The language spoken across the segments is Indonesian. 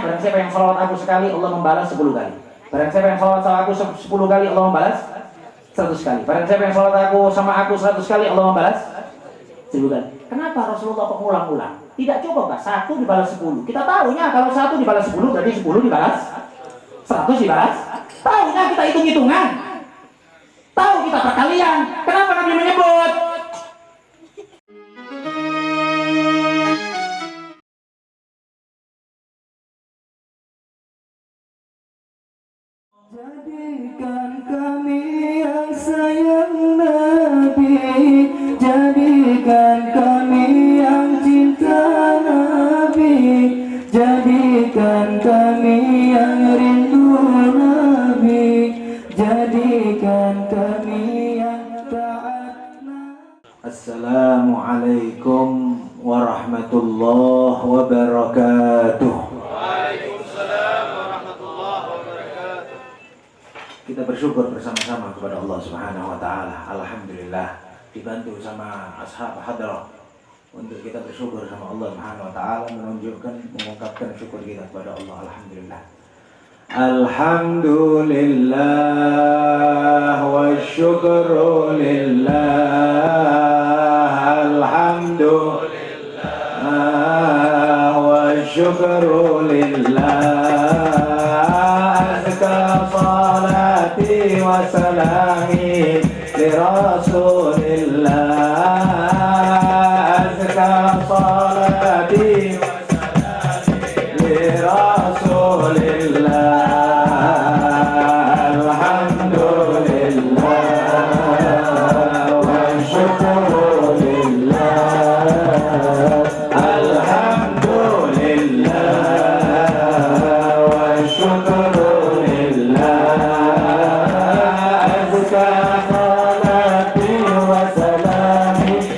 barang siapa yang salawat aku sekali, Allah membalas 10 kali. Barang siapa yang salawat sama aku 10 kali, Allah membalas 100 kali. Barang siapa yang salawat aku sama aku 100 kali, Allah membalas 1000 kali. Kenapa Rasulullah mengulang-ulang? Tidak cukup Pak, 1 dibalas 10. Kita tahunya kalau 1 dibalas 10 berarti 10 dibalas 100 dibalas. Tahunya kita hitung-hitungan. Tahu kita perkalian. Kenapa Nabi menyebut? Jadikan kami yang sayang Nabi, jadikan kami yang cinta Nabi, jadikan kami yang rindu Nabi, jadikan kami yang taat Nabi. Assalamualaikum warahmatullahi wabarakatuh. Kita bersyukur bersama-sama kepada Allah Subhanahu wa taala. Alhamdulillah dibantu sama ashab hadrah untuk kita bersyukur sama Allah Subhanahu wa taala, mengungkapkan syukur kita kepada Allah. Alhamdulillah. Alhamdulillah wa syukru lillah. Alhamdulillah wa syukru lillah. Wa salami li Rasulillah, azka salati wa salami li Rasulillah. Alhamdulillah wa syukru lillah. Alhamdulillah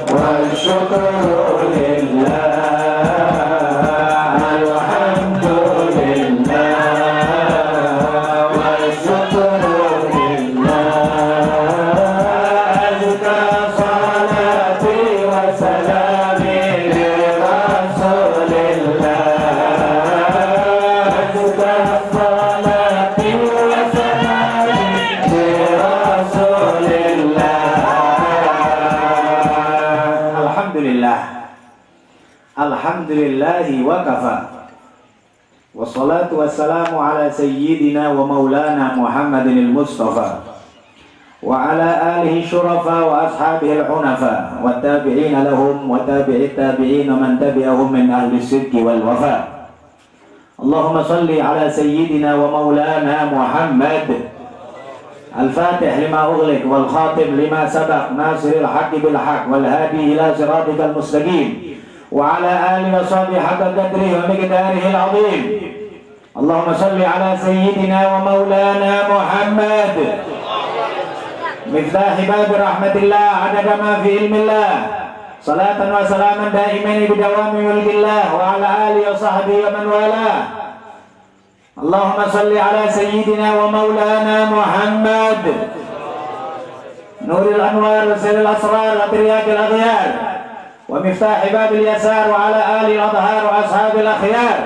wa syukru Alhamdulillahi wa kafa. Wassalatu wassalamu ala sayyidina wa maulana Muhammadin al-Mustafa wa ala alihi syurafa wa ashabihi al-hunafa wa tabi'ina lahum wa tabi'it tabi'ina man tabi'ahum min ahli sidqi wal wafa. Allahumma salli ala sayyidina wa maulana Muhammad al-fatih lima ughliq wal khatim lima sabaq nasiril haqqi bil haqq wal hadi ila siratikal mustaqim wa ala alihi wa sahbihi haqqa qadrihi wa miqdarihi al-'azim. Allahumma salli ala sayyidina wa maulana Muhammad miftahi bab rahmatillah adada ma fi ilmillah salatan wa salaman daimaini bidawami mulkillah wa ala alihi wa sahbihi wa man wala. Allahumma salli ala sayyidina wa maulana Muhammad nuril anwar wa siril asrar wa tiryakil aghyar wa miftahi babil yasar wa ala alihi al-adhar wa ashabil akhyar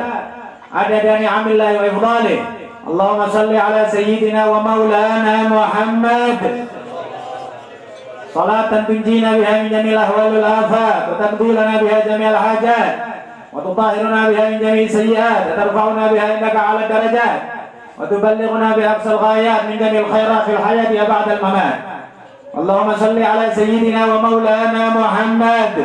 adada ni'amillahi wa ifdalih. Allahumma salli ala sayyidina wa maulana Muhammad salatan tunjina biha min jamil ahwal wal afat wa taqdilana biha jamil hajat wa tutahhiruna biha min jamil sayyiat wa tarfa'una biha indaka ala darajat wa tuballighuna biha aqsal ghayat min jamil khairat fil hayati ba'da al mamat. Allahumma salli ala sayyidina wa maulana Muhammad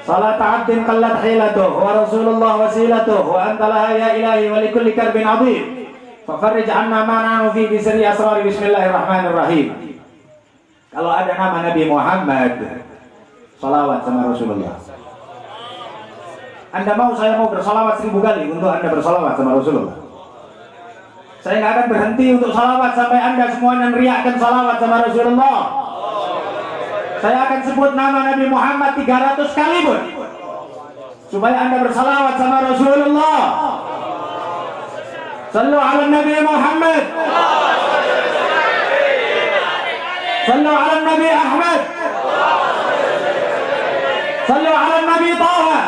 salat abdin qallat hilatuh wa rasulullah wasilatuh wa anta laha ya ilahi wa likulli karbin adhim fafarrij anna ma nahnu fi bisri asrari. Bismillahirrahmanirrahim. Kalau ada nama Nabi Muhammad, salawat sama Rasulullah. Anda mau saya mau bersalawat 1000 kali untuk Anda bersalawat sama Rasulullah. Saya nggak akan berhenti untuk salawat sampai Anda semuanya meriakkan salawat sama Rasulullah. Saya akan sebut nama Nabi Muhammad 300 kali pun. supaya Anda bersalawat sama Rasulullah. Sallu ala Nabi Muhammad. Sallu ala Nabi Ahmad. Sallu ala Nabi Taha.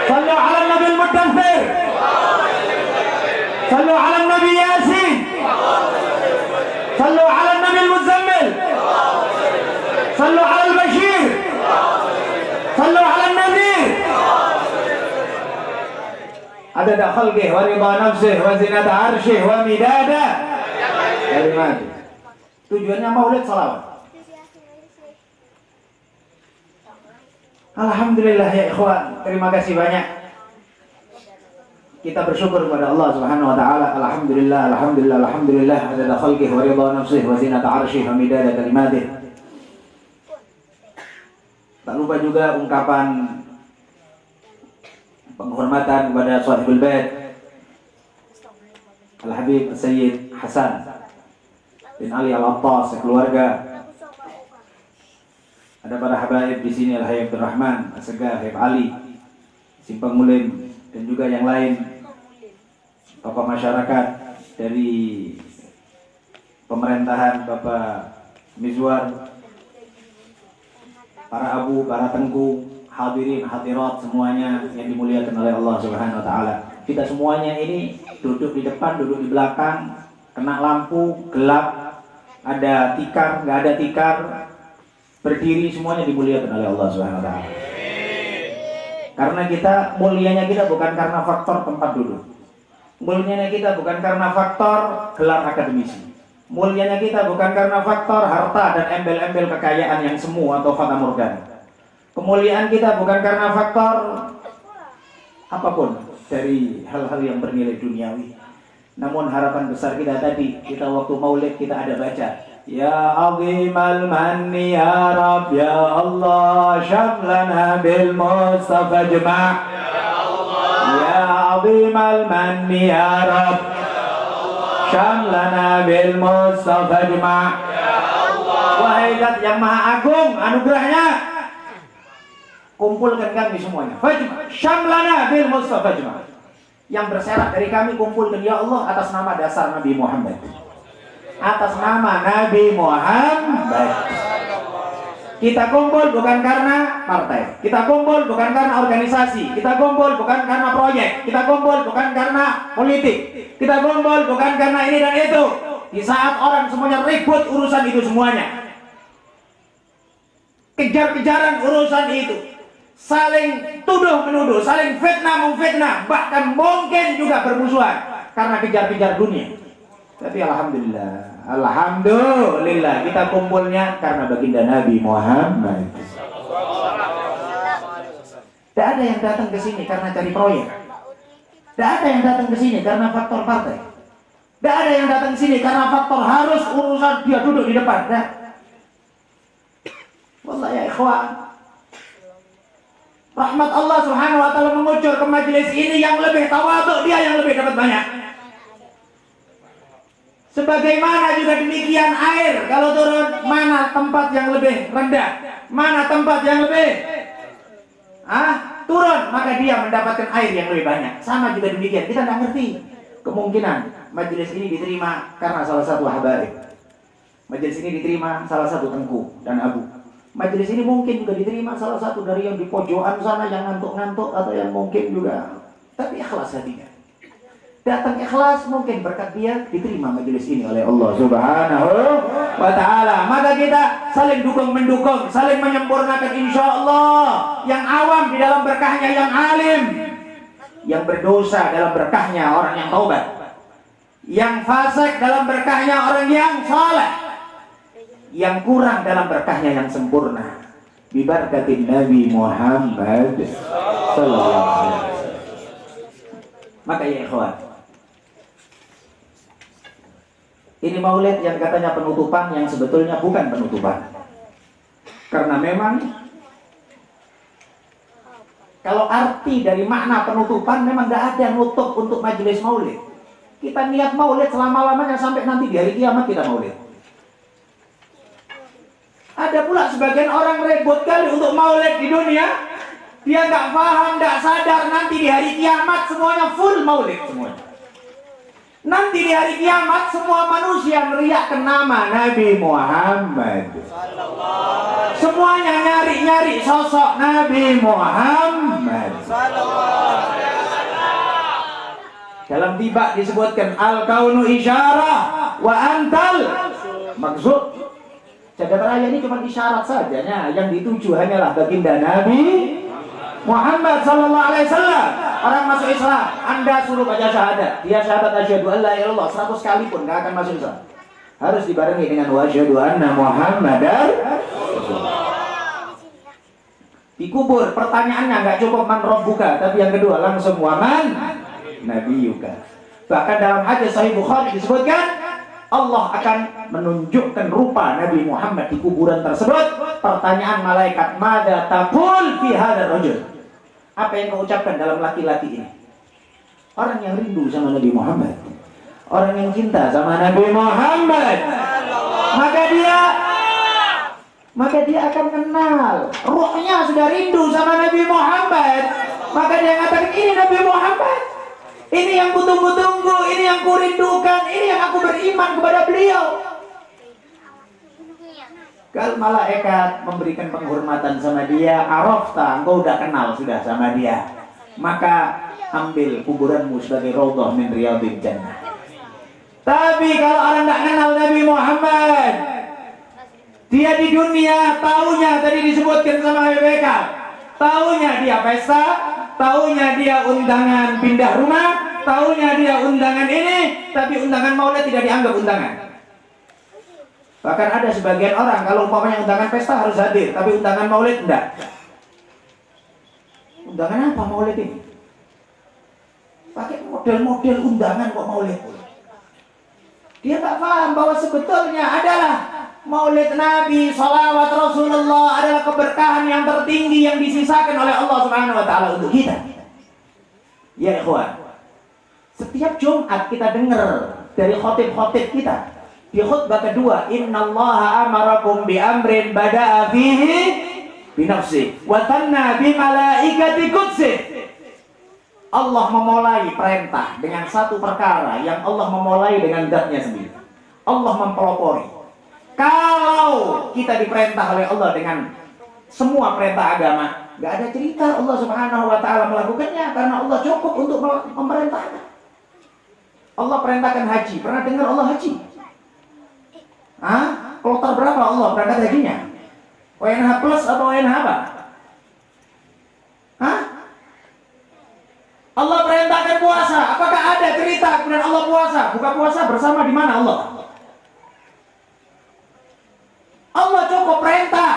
Sallu ala Nabi Al-Muddathir. Sallu ala Nabi Yasin. Sallu ala Nabi Al-Muzammil. Sallu ala Al-Bashir. Sallu ala Nadir. Adada khalqih wa ridha nafsih wa zinata arsyih wa midada kalimatih. Tujuannya maulid salawat. Alhamdulillah ya ikhwan, terima kasih banyak. Kita bersyukur kepada Allah Subhanahu wa taala. Alhamdulillah, alhamdulillah, alhamdulillah adada khalqih wa ridha nafsih wa zinata arsyih wa midada kalimatih. Tak lupa juga ungkapan penghormatan kepada Sahibul Bait Al-Habib Sayyid Hasan bin Ali Al-Attas sekeluarga. Ada para habaib di sini, Al-Hayy Abdul Rahman, As-Segaf, Habib Ali, Simpang Mulim, dan juga yang lain, tokoh masyarakat dari pemerintahan Bapak Mizwar, para abu, para tengku, hadirin, hadirat semuanya yang dimuliakan oleh Allah Subhanahu wa taala. Kita semuanya ini duduk di depan, duduk di belakang, kena lampu, gelap, ada tikar, nggak ada tikar, berdiri, semuanya dimuliakan oleh Allah Subhanahu wa taala. Karena mulianya kita bukan karena faktor tempat duduk. Mulianya kita bukan karena faktor gelar akademisi. Mulianya kita bukan karena faktor harta dan embel-embel kekayaan yang semu atau fata morgana. Kemuliaan kita bukan karena faktor apapun dari hal-hal yang bernilai duniawi. Namun harapan besar kita tadi, kita waktu maulid kita ada baca, Ya azimal manni ya Rab ya Allah syamlana bil Mustafa jma'. Ya azimal manni ya Rab syamlana bil Mustafa jma'. Wahai Zat yang maha agung anugerahnya, kumpulkan kami semuanya. Fajma syamlana bil Mustafa jma'. Yang berserak dari kami kumpulkan ya Allah atas nama dasar Nabi Muhammad. Atas nama Nabi Muhammad. Kita kumpul bukan karena partai, kita kumpul bukan karena organisasi, kita kumpul bukan karena proyek, kita kumpul bukan karena politik, kita kumpul bukan karena ini dan itu. Di saat orang semuanya ribut urusan itu semuanya, kejar-kejaran urusan itu, saling tuduh-menuduh, saling fitnah-memfitnah, bahkan mungkin juga bermusuhan karena kejar-kejar dunia. Tapi alhamdulillah, alhamdulillah kita kumpulnya karena baginda Nabi Muhammad. Tidak ada yang datang ke sini karena cari proyek. Tidak ada yang datang ke sini karena faktor partai. Tidak ada yang datang ke sini karena faktor harus urusan dia duduk di depan. Nah. Wallah ya ikhwan, rahmat Allah Subhanahu wa taala mengucur ke majelis ini, yang lebih tawadhu dia yang lebih dapat banyak. Sebagaimana juga demikian air kalau turun, mana tempat yang lebih rendah, mana tempat yang lebih turun, maka dia mendapatkan air yang lebih banyak. Sama juga demikian, kita tidak ngerti kemungkinan majelis ini diterima karena salah satu habaib, majelis ini diterima salah satu tengku dan abu, majelis ini mungkin juga diterima salah satu dari yang di pojokan sana yang ngantuk-ngantuk, atau yang mungkin juga tapi ikhlas hatinya, datang ikhlas, mungkin berkat dia diterima majelis ini oleh Allah Subhanahu wa taala. Maka kita saling dukung-mendukung, saling menyempurnakan insyaallah. Yang awam di dalam berkahnya yang alim, yang berdosa dalam berkahnya orang yang taubat, yang fasik dalam berkahnya orang yang saleh, yang kurang dalam berkahnya yang sempurna. Bibarkatin Nabi Muhammad sallallahu alaihi wasallam. Maka ya ikhwan, ini maulid yang katanya penutupan, yang sebetulnya bukan penutupan. Karena memang kalau arti dari makna penutupan, memang tidak ada nutup untuk majelis maulid. Kita niat maulid selama-lamanya sampai nanti di hari kiamat kita maulid. Ada pula sebagian orang ribut kali untuk maulid di dunia, Dia nggak paham, nggak sadar nanti di hari kiamat semuanya full maulid semuanya. Nanti di hari kiamat semua manusia meriakkan nama Nabi Muhammad. Semuanya nyari-nyari sosok Nabi Muhammad. Dalam tiba disebutkan al-kaunu isyarah wa antal maksud. Jagat raya ini cuma isyarat saja, yang dituju hanyalah baginda Nabi Muhammad sallallahu alaihi wasallam. Orang masuk Islam, Anda suruh baca syahadat. Dia syahadat asyhadu an la ilaha illallah 100 kali pun enggak akan masuk Islam. Harus dibarengi dengan wa asyhadu anna Muhammadar Rasulullah. Dikubur, pertanyaannya enggak cukup man rabbuka, tapi yang kedua langsung wa man nabiyuka. Bahkan dalam hadis sahih Bukhari disebutkan Allah akan menunjukkan rupa Nabi Muhammad di kuburan tersebut. Pertanyaan malaikat, "Mada taqul fi hadzal rajul?" Apa yang kau ucapkan dalam laki-laki ini? Orang yang rindu sama Nabi Muhammad, orang yang cinta sama Nabi Muhammad, maka dia akan kenal. Ruhnya sudah rindu sama Nabi Muhammad, maka dia mengatakan, ini Nabi Muhammad, ini yang kutunggu-tunggu, ini yang kurindukan, ini yang aku beriman kepada beliau. Kalau malaikat memberikan penghormatan sama dia, arafta, engkau udah kenal sudah sama dia, maka ambil kuburanmu sebagai raudhah min riyadhil jannah. Tapi kalau orang tidak kenal Nabi Muhammad, dia di dunia taunya tadi disebutkan sama BPK, taunya dia pesta, taunya dia undangan pindah rumah, taunya dia undangan ini, tapi undangan maulid tidak dianggap undangan. Bahkan ada sebagian orang kalau umpamanya undangan pesta harus hadir, tapi undangan maulid enggak. Undangan apa maulid ini? Pakai model-model undangan kok maulid. Dia nggak paham bahwa sebetulnya adalah maulid Nabi, salawat Rasulullah adalah keberkahan yang tertinggi yang disisakan oleh Allah Subhanahu wa taala untuk kita. Ya ikhwan, setiap Jumat kita dengar dari khotib-khotib kita di khutbah kedua, innallaha amarakum bi amrin bada'a fihi bi nafsi wa tanna bi malaikati qudsi. Allah memulai perintah dengan satu perkara yang Allah memulai dengan zatnya sendiri. Allah mempelopori. Kalau kita diperintah oleh Allah dengan semua perintah agama, nggak ada cerita Allah Subhanahu wa taala melakukannya, karena Allah cukup untuk memerintahkan. Allah perintahkan haji. Pernah dengar Allah haji? Kloter berapa Allah berangkat hajinya? ONH plus atau ONH apa? Allah perintahkan puasa. Apakah ada cerita kemudian Allah puasa? Buka puasa bersama di mana Allah? Allah cukup perintah.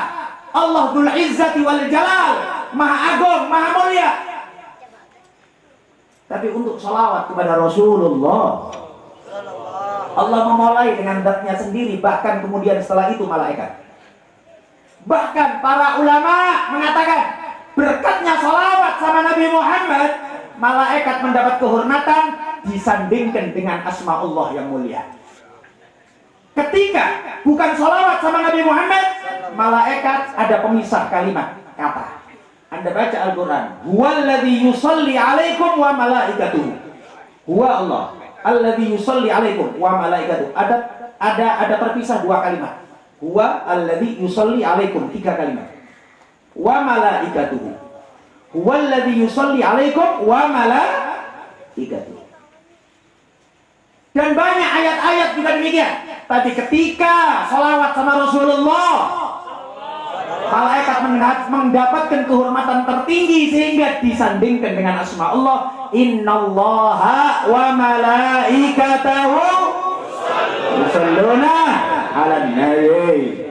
Allah Dzul Izzati wal Jalal, Maha Agung, Maha Mulia. Tapi untuk salawat kepada Rasulullah, Allah memulai dengan zatnya sendiri, bahkan kemudian setelah itu malaikat. Bahkan para ulama mengatakan berkatnya salawat sama Nabi Muhammad, malaikat mendapat kehormatan disandingkan dengan asma Allah yang mulia. Ketika bukan salawat sama Nabi Muhammad, malaikat ada pemisah kalimat kata. Anda baca Al-Quran, huwallazi yusalli alaikum wa malaikatuhu. Huwa Allah alladzi yusalli alaikum wa malaikatuh. Ada terpisah dua kalimat. Huwa alladzi yusalli alaikum, tiga kalimat. Wa malaikatuh. Huwa alladzi yusalli alaikum wa malaikatuh. Dan banyak ayat-ayat juga demikian. Tapi ketika salawat sama Rasulullah, malaikat mendapatkan kehormatan tertinggi sehingga disandingkan dengan asma Allah. Innallaha wa malaikatahu yusalluna 'alan nabi.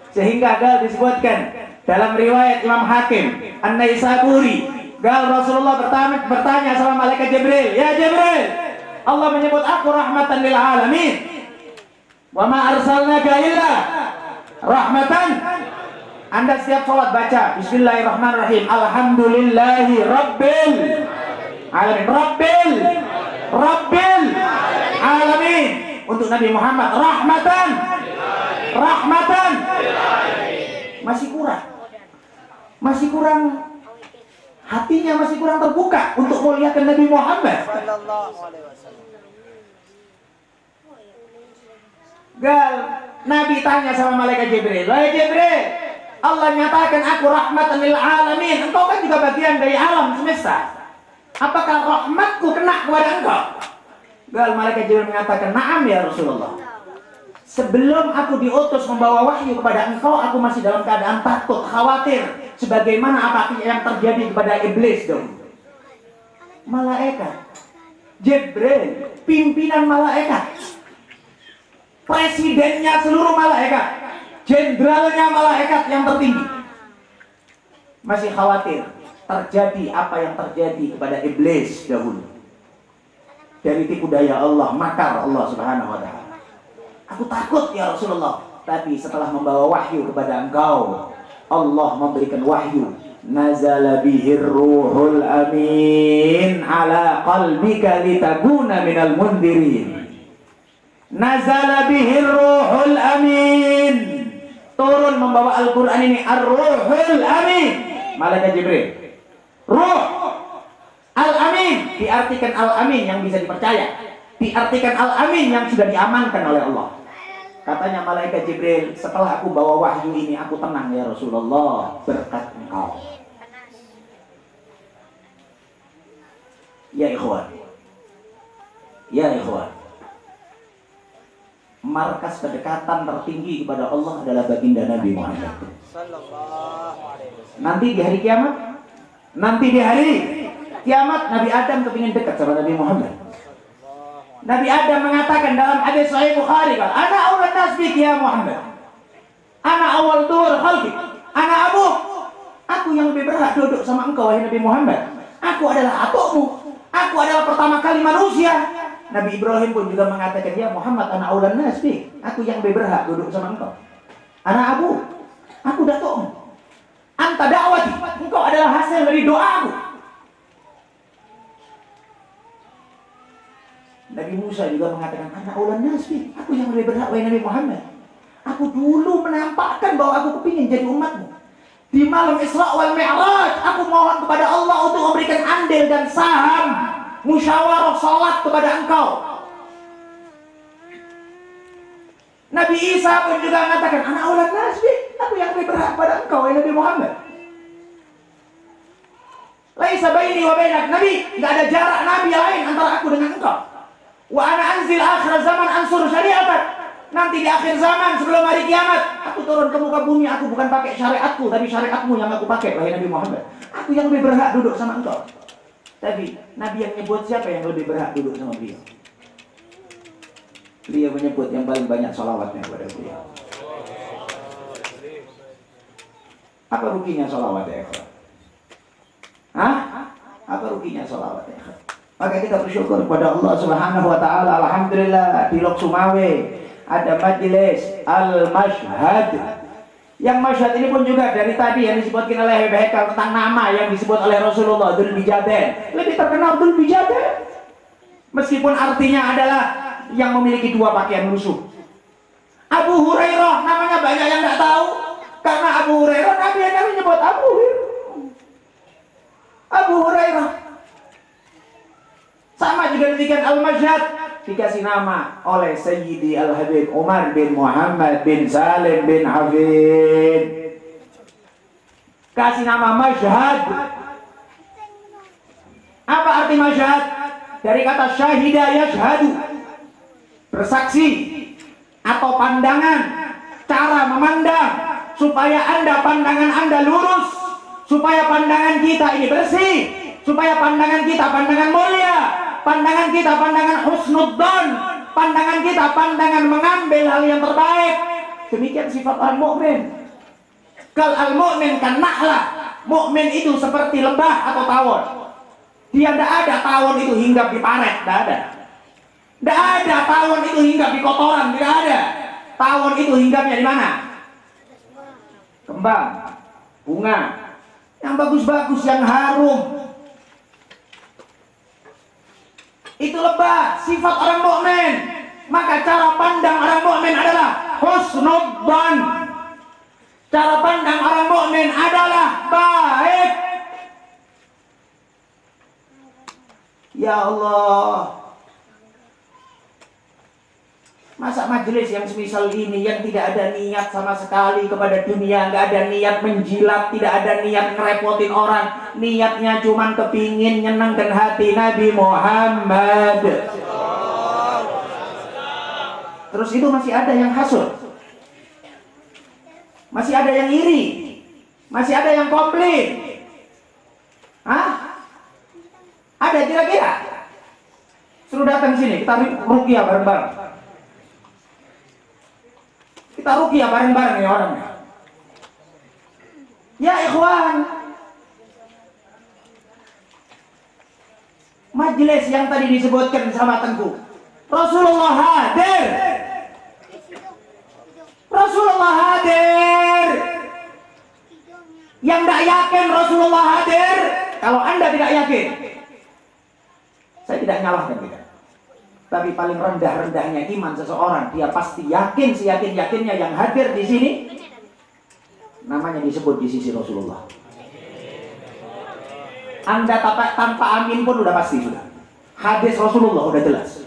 Sehingga ada disebutkan dalam riwayat Imam Hakim An-Naisaburi, Rasulullah bertanya sama malaikat Jibril, "Ya Jibril, Allah menyebut aku rahmatan lil alamin. Wa ma arsalnaka illa rahmatan." Anda setiap sholat baca Bismillahirrahmanirrahim, Alhamdulillahi Rabbil Alamin. Rabbil Alamin. Untuk Nabi Muhammad rahmatan. Masih kurang hatinya masih kurang terbuka untuk muliakan Nabi Muhammad. Gal, Nabi tanya sama malaikat Jibril, "Wahai Jibril, Allah nyatakan aku rahmatan lil alamin. Engkau kan juga bagian dari alam semesta. Apakah rahmatku kena kepada engkau?" Gal, malaikat Jibril mengatakan, "Na'am ya Rasulullah. Sebelum aku diutus membawa wahyu kepada engkau, aku masih dalam keadaan takut, khawatir. Sebagaimana apa yang terjadi kepada iblis dong." Malaikat Jibril, pimpinan malaikat, presidennya seluruh malaikat, jenderalnya malaikat yang tertinggi, masih khawatir terjadi apa yang terjadi kepada iblis dahulu dari tipu daya Allah, makar Allah Subhanahu wa taala. "Aku takut ya Rasulullah, tapi setelah membawa wahyu kepada engkau, Allah memberikan wahyu, nazala bihir ruhul amin ala qalbika litakuna minal mundirin." Nazala bihir ruhul amin, turun membawa Al-Quran ini ar-ruhul amin, malaikat Jibril. Ruh al-amin diartikan al-amin yang bisa dipercaya, diartikan al-amin yang sudah diamankan oleh Allah. Katanya malaikat Jibril, "Setelah aku bawa wahyu ini, aku tenang ya Rasulullah berkat engkau." Ya ikhwan, ya ikhwan, markas kedekatan tertinggi kepada Allah adalah baginda Nabi Muhammad. Nanti di hari kiamat, Nabi Adam kepingin dekat sama Nabi Muhammad. Nabi Adam mengatakan dalam hadis Sahih Bukhari, "Ana awwal nas bik ya Muhammad. Ana awwal dur khalqi. Ana abu." Aku yang lebih berhak duduk sama engkau wahai Nabi Muhammad. Aku adalah atukmu. Aku adalah pertama kali manusia. Nabi Ibrahim pun juga mengatakan, "Ya Muhammad, ana aulan nas bik. Aku yang lebih berhak duduk sama engkau. Ana abu. Aku datukmu. Anta da'wati. Engkau adalah hasil dari doaku." Nabi Musa juga mengatakan, "Ana aulan nas bik. Aku yang lebih berhak wahai Nabi Muhammad. Aku dulu menampakkan bahwa aku kepingin jadi umatmu. Di malam Isra wal Mi'raj, aku mohon kepada Allah untuk memberikan andil dan saham musyawarah salat kepada engkau." Nabi Isa pun juga mengatakan, "Ana aulan nas bik. Aku yang lebih berhak pada engkau wahai Nabi Muhammad. Laisa baini wa bainak." Nabi, enggak ada jarak nabi lain antara aku dengan engkau. "Wa ana anzil akhir zaman ansur syari'atak." Nanti di akhir zaman sebelum hari kiamat, aku turun ke muka bumi, aku bukan pakai syariatku, tapi syariatmu yang aku pakai wahai Nabi Muhammad. Aku yang lebih berhak duduk sama engkau. Tapi Nabi yang nyebut siapa yang lebih berhak duduk sama beliau? Beliau menyebut yang paling banyak salawatnya kepada beliau. Apa ruginya salawat ya ikhwan? Hah? Apa ruginya salawat ya ikhwan? Maka kita bersyukur kepada Allah Subhanahu wa taala. Alhamdulillah di Lok Sumawe ada majelis Al-Mashhad. Yang masyhad ini pun juga dari tadi yang disebutkan oleh Habib Haikal tentang nama yang disebut oleh Rasulullah, Dzul Bijaden. Lebih terkenal Dzul Bijaden. Meskipun artinya adalah yang memiliki dua pakaian lusuh. Abu Hurairah namanya banyak yang tidak tahu. Karena Abu Hurairah Nabi hanya menyebut Abu Hurairah. Abu Hurairah. Sama juga demikian Al-Mashhad dikasih nama oleh Sayyidi Al-Habib Umar bin Muhammad bin Salim bin Hafid. Kasih nama Mashhad. Apa arti Mashhad? Dari kata syahida yashhadu, bersaksi atau pandangan, cara memandang supaya pandangan Anda lurus, supaya pandangan kita ini bersih, supaya pandangan kita pandangan mulia, pandangan kita pandangan husnudzon, pandangan kita pandangan mengambil hal yang terbaik. Demikian sifat orang mukmin. Kal al mukmin kan nahlah, mukmin itu seperti lebah atau tawon. Dia tidak ada tawon itu hinggap di paret, tidak ada. Tidak ada tawon itu hinggap di kotoran, tidak ada. Tawon itu hinggapnya di mana? Kembang, bunga, yang bagus-bagus, yang harum. Itu lebah, sifat orang mukmin. Maka cara pandang orang mukmin adalah husnudzon. Cara pandang orang mukmin adalah baik. Ya Allah, masa majelis yang semisal ini yang tidak ada niat sama sekali kepada dunia, nggak ada niat menjilat, tidak ada niat ngerepotin orang, niatnya cuman kepingin nyenengkan hati Nabi Muhammad. Terus itu masih ada yang hasud, masih ada yang iri, masih ada yang komplain. Hah? Ada kira-kira? Suruh datang sini, kita ruqyah bareng-bareng. Kita ruqyah bareng-bareng ya orangnya. Ya ikhwan, majelis yang tadi disebutkan sama Tengku, Rasulullah hadir. Rasulullah hadir. Yang tidak yakin Rasulullah hadir, kalau Anda tidak yakin, saya tidak nyalahkan kita. Tapi paling rendah-rendahnya iman seseorang, dia pasti yakin, seyakin-yakinnya yang hadir di sini, namanya disebut di sisi Rasulullah. Anda tanpa amin pun udah pasti sudah. Hadis Rasulullah udah jelas.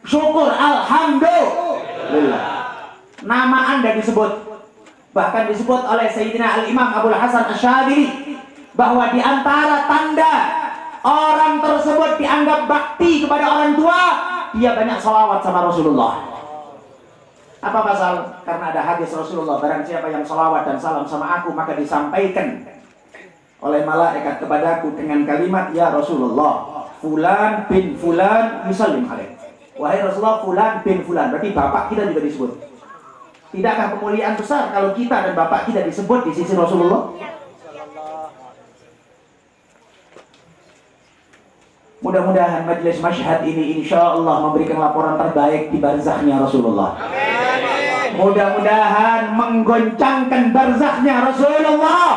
Syukur, alhamdulillah. Nama Anda disebut. Bahkan disebut oleh Sayyidina Al-Imam Abul Hasan Asy-Syadzili bahwa di antara tanda orang tersebut dianggap bakti kepada orang tua, dia banyak salawat sama Rasulullah. Apa pasal? Karena ada hadis Rasulullah, barang siapa yang salawat dan salam sama aku, maka disampaikan oleh malaikat kepadaku dengan kalimat, ya Rasulullah, fulan bin fulan yusallim alaik. Wahai Rasulullah, fulan bin fulan, berarti bapak kita juga disebut. Tidakkah kemuliaan besar kalau kita dan bapak kita disebut di sisi Rasulullah? Mudah-mudahan majelis masyhad ini insya Allah memberikan laporan terbaik di barzahnya Rasulullah. Mudah-mudahan menggoncangkan barzahnya Rasulullah.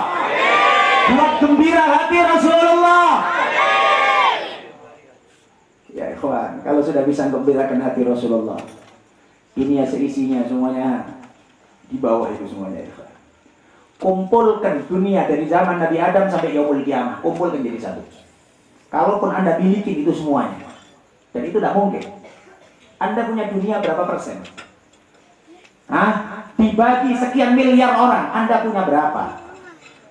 Buat gembira hati Rasulullah. Ya ikhwan, kalau sudah bisa gembirakan hati Rasulullah, ini ya seisinya semuanya di bawah itu semuanya ikhwan. Kumpulkan dunia dari zaman Nabi Adam sampai yaumul kiamah, kumpulkan jadi satu. Kalaupun Anda miliki itu semuanya, dan itu tidak mungkin. Anda punya dunia berapa persen? Hah? Dibagi sekian miliar orang, Anda punya berapa?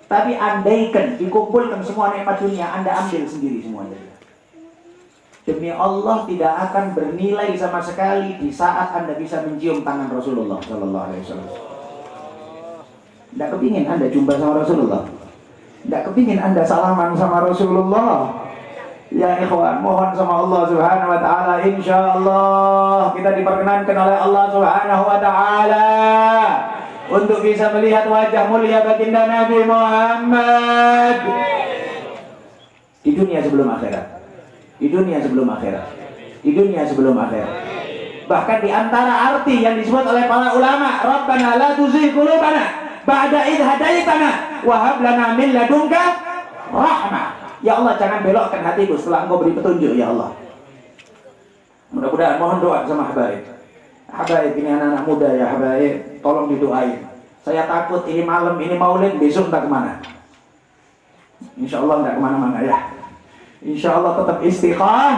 Tapi andaikan dikumpulkan semua nikmat dunia, Anda ambil sendiri semuanya. Demi Allah tidak akan bernilai sama sekali di saat Anda bisa mencium tangan Rasulullah Sallallahu Alaihi Wasallam. Tidak kepingin Anda jumpa sama Rasulullah. Tidak kepingin Anda salaman sama Rasulullah. Ya ikhwan, mohon sama Allah Subhanahu Wa Taala, insya Allah kita diperkenankan oleh Allah Subhanahu Wa Taala untuk bisa melihat wajah mulia baginda Nabi Muhammad di dunia sebelum akhirat. Di dunia sebelum akhirat. Di dunia sebelum akhirat. Bahkan di antara arti yang disebut oleh para ulama, Rabbana la tuzigh qulubana ba'da idh hadaitana wa hab lana min ladunka rahmah. Ya Allah, jangan belokkan hatiku setelah Engkau beri petunjuk ya Allah. Mudah-mudahan mohon doa sama habaib. Habaib ini anak-anak muda ya habaib, tolong didoain. Saya takut ini malam ini maulid, besok entah kemana. Insya Allah enggak kemana-mana ya. Insya Allah tetap istiqamah.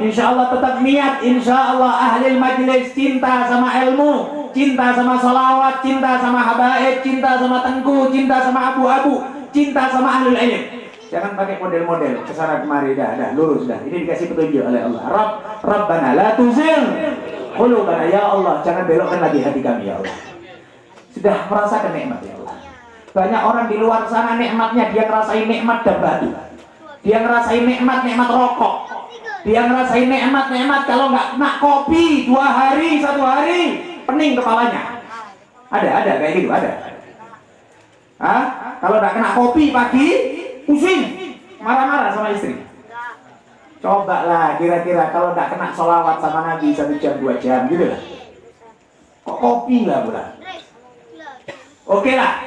Insya Allah tetap niat. Insya Allah ahli majlis cinta sama ilmu, cinta sama salawat, cinta sama habaib, cinta sama Tengku, cinta sama abu-abu, cinta sama ahlul ilm. Jangan pakai model-model kesana kemari, dah lurus dah. Ini dikasih petunjuk oleh Allah. Rabbana la tuzigh qulubana, ya Allah, jangan belokkan lagi hati kami ya Allah. Sudah merasakan nikmat ya Allah. Banyak orang di luar sana nikmatnya dia ngerasain nikmat dan batu. Dia ngerasain nikmat rokok. Dia ngerasain nikmat kalau nggak kena kopi 2 hari, 1 hari pening kepalanya. Ada kayak gitu, ada. Hah? Kalau nggak kena kopi pagi pusing, marah-marah sama istri. Coba lah kira-kira kalau nggak kena sholawat sama Nabi 1 jam 2 jam gitu lah. Kok kopi lah bulan? Oke lah.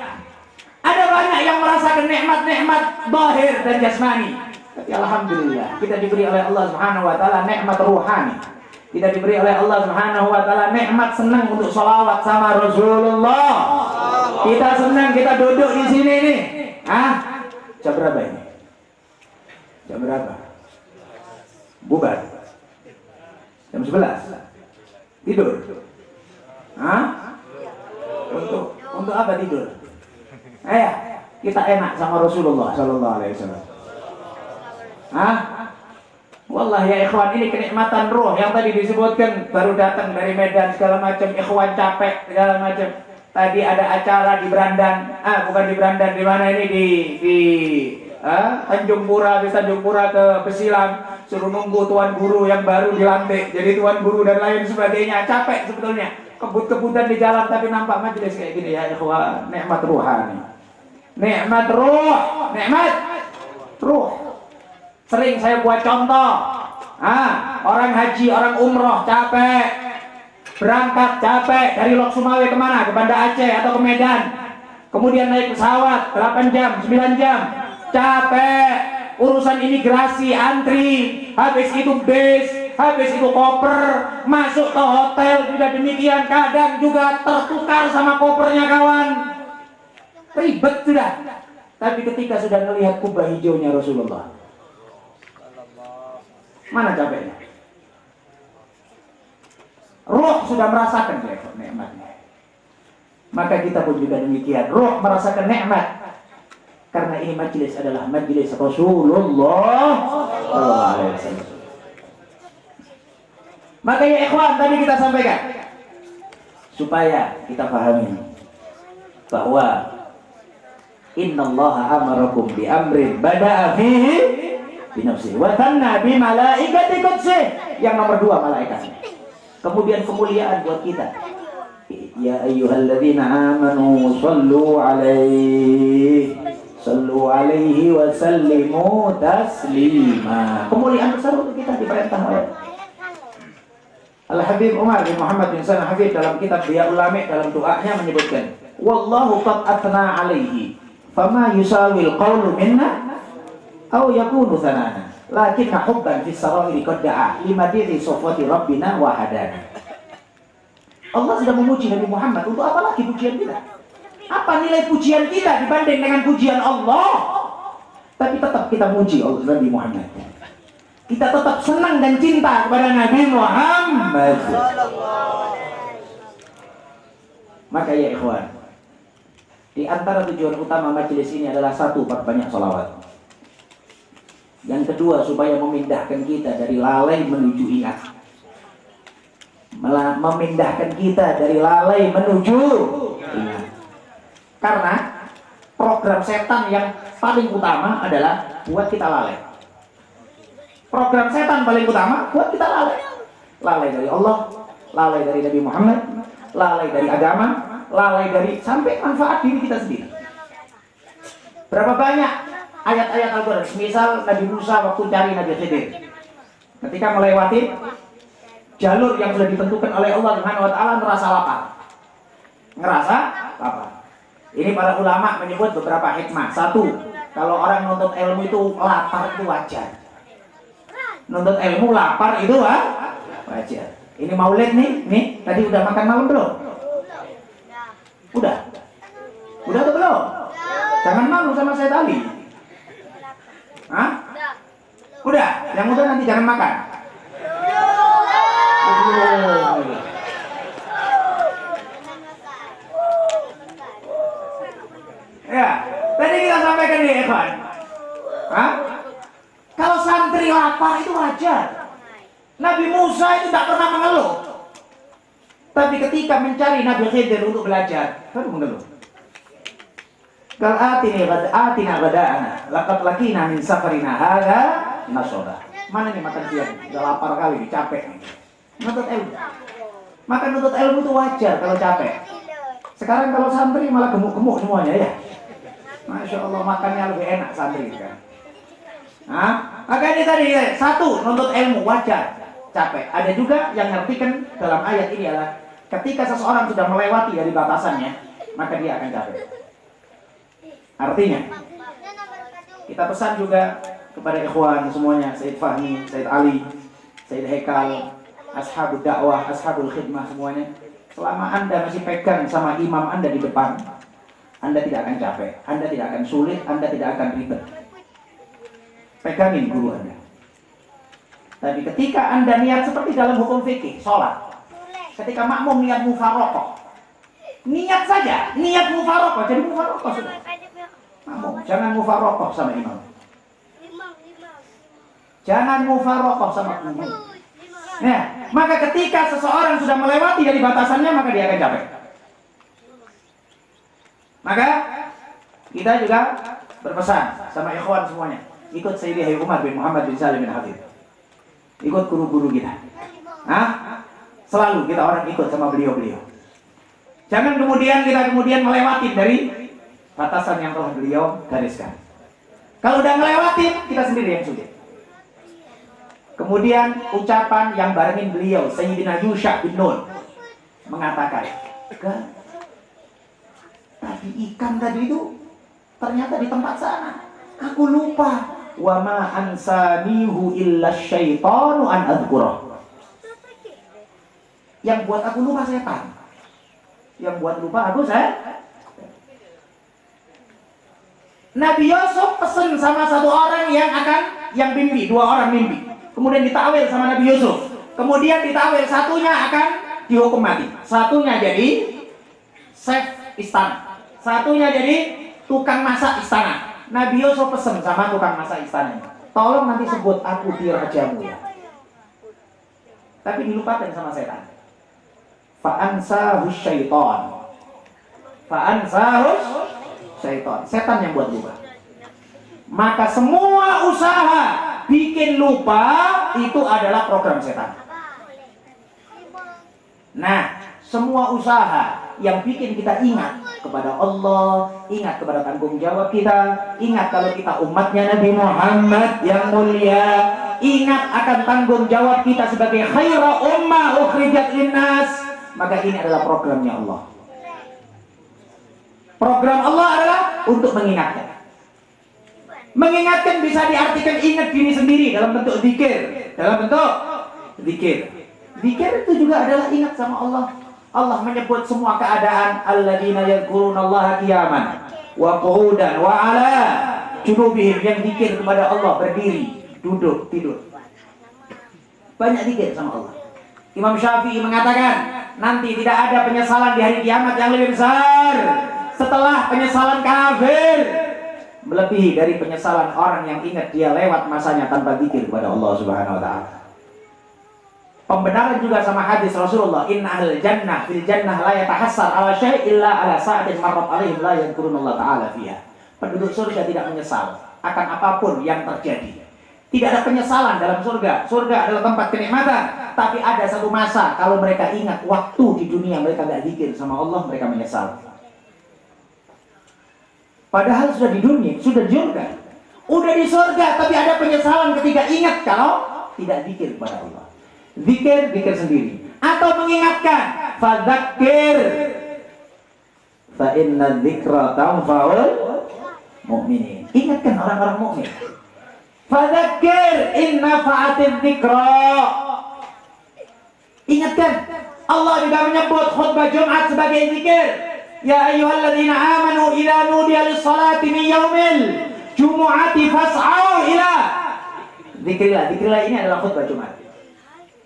Ada banyak yang merasakan nikmat zahir dan jasmani. Tapi alhamdulillah kita diberi oleh Allah Subhanahu Wa Taala nikmat ruhani. Kita diberi oleh Allah Subhanahu Wa Taala nikmat senang untuk sholawat sama Rasulullah. Kita senang kita duduk di sini nih. Jam berapa ini? Jam berapa? Bubar. Jam 11. Tidur. Hah? Untuk apa tidur? Ayo, kita enak sama Rasulullah sallallahu alaihi wasallam. Hah? Wallahi ya ikhwan, ini kenikmatan ruh yang tadi disebutkan, baru datang dari Medan segala macam, ikhwan capek segala macam. Tadi ada acara di Brandan, bukan di Brandan, di mana ini di Tanjung Pura, di Tanjung Pura ke Besilang, suruh nunggu tuan guru yang baru dilantik jadi tuan guru dan lain sebagainya. Capek sebetulnya, kebut-kebutan di jalan, tapi nampak majelis kayak gini ya ikhwan, nikmat ruhani. Nikmat ruh, nikmat ruh. Sering saya buat contoh, orang haji, orang umroh capek, berangkat capek dari Lok Sumawe kemana? Ke Banda Aceh atau ke Medan, kemudian naik pesawat 8 jam, 9 jam, capek, urusan imigrasi, antri, habis itu bis, habis itu koper, masuk ke hotel juga demikian, kadang juga tertukar sama kopernya kawan, ribet sudah. Tapi ketika sudah melihat kubah hijaunya Rasulullah, mana capeknya? Ruh sudah merasakan nikmatnya. Maka kita pun juga demikian. Ruh merasakan nikmat. Karena ini majelis adalah majelis Rasulullah sallallahu alaihi wasallam. Maka ya ikhwan, tadi kita sampaikan supaya kita pahami bahwa innallaha amarakum bi amrin bada'a fihi binafsi wa tanna bi malaikati qudsi, yang nomor 2 malaikat. Kemudian kemuliaan buat kita, ya ayyuhalladzina amanu sallu alaihi wa sallimu taslima. Kemuliaan besar untuk kita diperintah oleh Al-Habib Umar bin Muhammad bin Sana Habib dalam kitab Biya Ulami, dalam doanya menyebutkan, wallahu qad athna alaihi fama yusawil qawlu minna aw yakunu thanana lakinna hubban fis sarairi qad da'a limadiri sofwati rabbina wa hadana. Allah sudah memuji Nabi Muhammad, untuk apa lagi pujian kita? Apa nilai pujian kita dibanding dengan pujian Allah? Tapi tetap kita muji Allah, Nabi Muhammad. Kita tetap senang dan cinta kepada Nabi Muhammad. Maka ya ikhwan, di antara tujuan utama majelis ini adalah satu, perbanyak sholawat. Yang kedua, supaya memindahkan kita dari lalai menuju ingat. Malah memindahkan kita dari lalai menuju ingat. Karena program setan yang paling utama adalah buat kita lalai. Program setan paling utama buat kita lalai. Lalai dari Allah, lalai dari Nabi Muhammad, lalai dari agama, lalai dari sampai manfaat diri kita sendiri. Berapa banyak ayat-ayat Al-Quran, misal Nabi Musa waktu cari Nabi Khidir, ketika melewati jalur yang sudah ditentukan oleh Allah Subhanahu wa taala, ngerasa lapar. Ini para ulama menyebut beberapa hikmah. Satu, kalau orang nuntut ilmu itu lapar itu wajar. Nuntut ilmu lapar itu wajar. Ini maulid nih, tadi udah makan malam belum? Udah atau belum? Jangan malu sama saya tadi. Hah? Udah, yang udah nanti jangan makan. Ya, tadi kita sampaikan di Evan. Kalau santri lapar itu wajar. Nabi Musa itu tak pernah mengeluh. Tapi ketika mencari Nabi Khidir untuk belajar, baru mengeluh. Qal atina ghada'ana laqad laqina min safarina hadza nasaba. Mana nih makan siang? Udah lapar kali, capek nih. Nuntut ilmu. Maka nuntut ilmu itu wajar kalau capek. Sekarang kalau santri malah gemuk-gemuk semuanya ya. Masya Allah, makannya lebih enak santri kan. Maka ini tadi satu, nuntut ilmu wajar, capek. Ada juga yang ngertikan dalam ayat ini adalah ketika seseorang sudah melewati dari batasannya, maka dia akan capek. Artinya, kita pesan juga kepada ikhwan semuanya, Sayyid Fahmi, Sayyid Ali, Sayyid Hekal, ashabul dakwah, ashabul khidmah semuanya. Selama Anda masih pegang sama imam Anda di depan, Anda tidak akan capek, Anda tidak akan sulit, Anda tidak akan ribet. Pegangin guru Anda. Tapi ketika Anda niat seperti dalam hukum fikih, sholat, ketika makmum niat mufarokoh, niat saja, niat mufarokoh, jadi mufarokoh sudah. Makmum, jangan mufarokoh sama imam. Jangan mufarokoh sama imam. Nah, maka ketika seseorang sudah melewati dari batasannya, maka dia akan capek. Maka kita juga berpesan sama ikhwan semuanya, ikut Sayyidi Hayy Umar bin Muhammad bin Salim bin Habib. Ikut guru-guru kita. Selalu kita orang ikut sama beliau-beliau. Jangan kemudian kita melewati dari batasan yang telah beliau gariskan. Kalau udah melewati, kita sendiri yang sulit. Kemudian ucapan yang barengin beliau, Sayyidina Yusha bin Nun mengatakan, tadi ikan tadi itu ternyata di tempat sana. Aku lupa. Wa ma ansanihu illa syaitanu an adhkurah. Yang buat aku lupa setan. Yang buat lupa aku Nabi Yusuf pesen sama satu orang yang mimpi, dua orang mimpi. Kemudian ditakwil sama Nabi Yusuf. Kemudian ditakwil satunya akan dihukum mati. Satunya jadi chef istana. Satunya jadi tukang masak istana. Nabi Yusuf pesen sama tukang masak istana, tolong nanti sebut aku di rajamu ya. Tapi dilupakan sama setan. Fa'ansahus syaitan. Fa'ansahus syaitan. Setan yang buat lupa. Maka semua usaha bikin lupa itu adalah program setan. Nah, semua usaha yang bikin kita ingat kepada Allah, ingat kepada tanggung jawab kita, ingat kalau kita umatnya Nabi Muhammad yang mulia, ingat akan tanggung jawab kita sebagai khaira ummah ukhrijat linnas, maka ini adalah programnya Allah. Program Allah adalah untuk mengingatkan. Mengingatkan bisa diartikan ingat diri sendiri dalam bentuk zikir, Zikir itu juga adalah ingat sama Allah. Allah menyebut semua keadaan alladzina yadhkurunallaha qiyaman wa qu'udan wa 'ala junubihim, yang zikir kepada Allah berdiri, duduk, tidur. Banyak zikir sama Allah. Imam Syafi'i mengatakan, nanti tidak ada penyesalan di hari kiamat yang lebih besar setelah penyesalan kafir, melebihi dari penyesalan orang yang ingat dia lewat masanya tanpa zikir kepada Allah Subhanahu wa taala. Pembenaran juga sama hadis Rasulullah, inna ahlal jannah fil jannah la yatahassar ala syai' illa ala sa'atin marrat alaihim la yadhkurunallah ta'ala fiha. Penduduk surga tidak menyesal akan apapun yang terjadi. Tidak ada penyesalan dalam surga. Surga adalah tempat kenikmatan. Tapi ada satu masa kalau mereka ingat waktu di dunia mereka tidak zikir sama Allah, mereka menyesal. Padahal sudah di dunia, sudah di surga. Udah di surga, tapi ada penyesalan ketika ingat kalau tidak zikir kepada Allah. Zikir sendiri atau mengingatkan, fadzakir fa inna dzikra tanfa'ul mu'minin. Ingatkan orang-orang mukmin. Fadzakir inna fa'atiz dzikra. Ingatkan. Allah juga menyebut khutbah Jumat sebagai zikir. Ya ayyuhalladzina amanu idza nudiya lis-salati min yaumil jumu'ati fas'au ila dzikrillah. Dzikrillah ini adalah khutbah Jumat.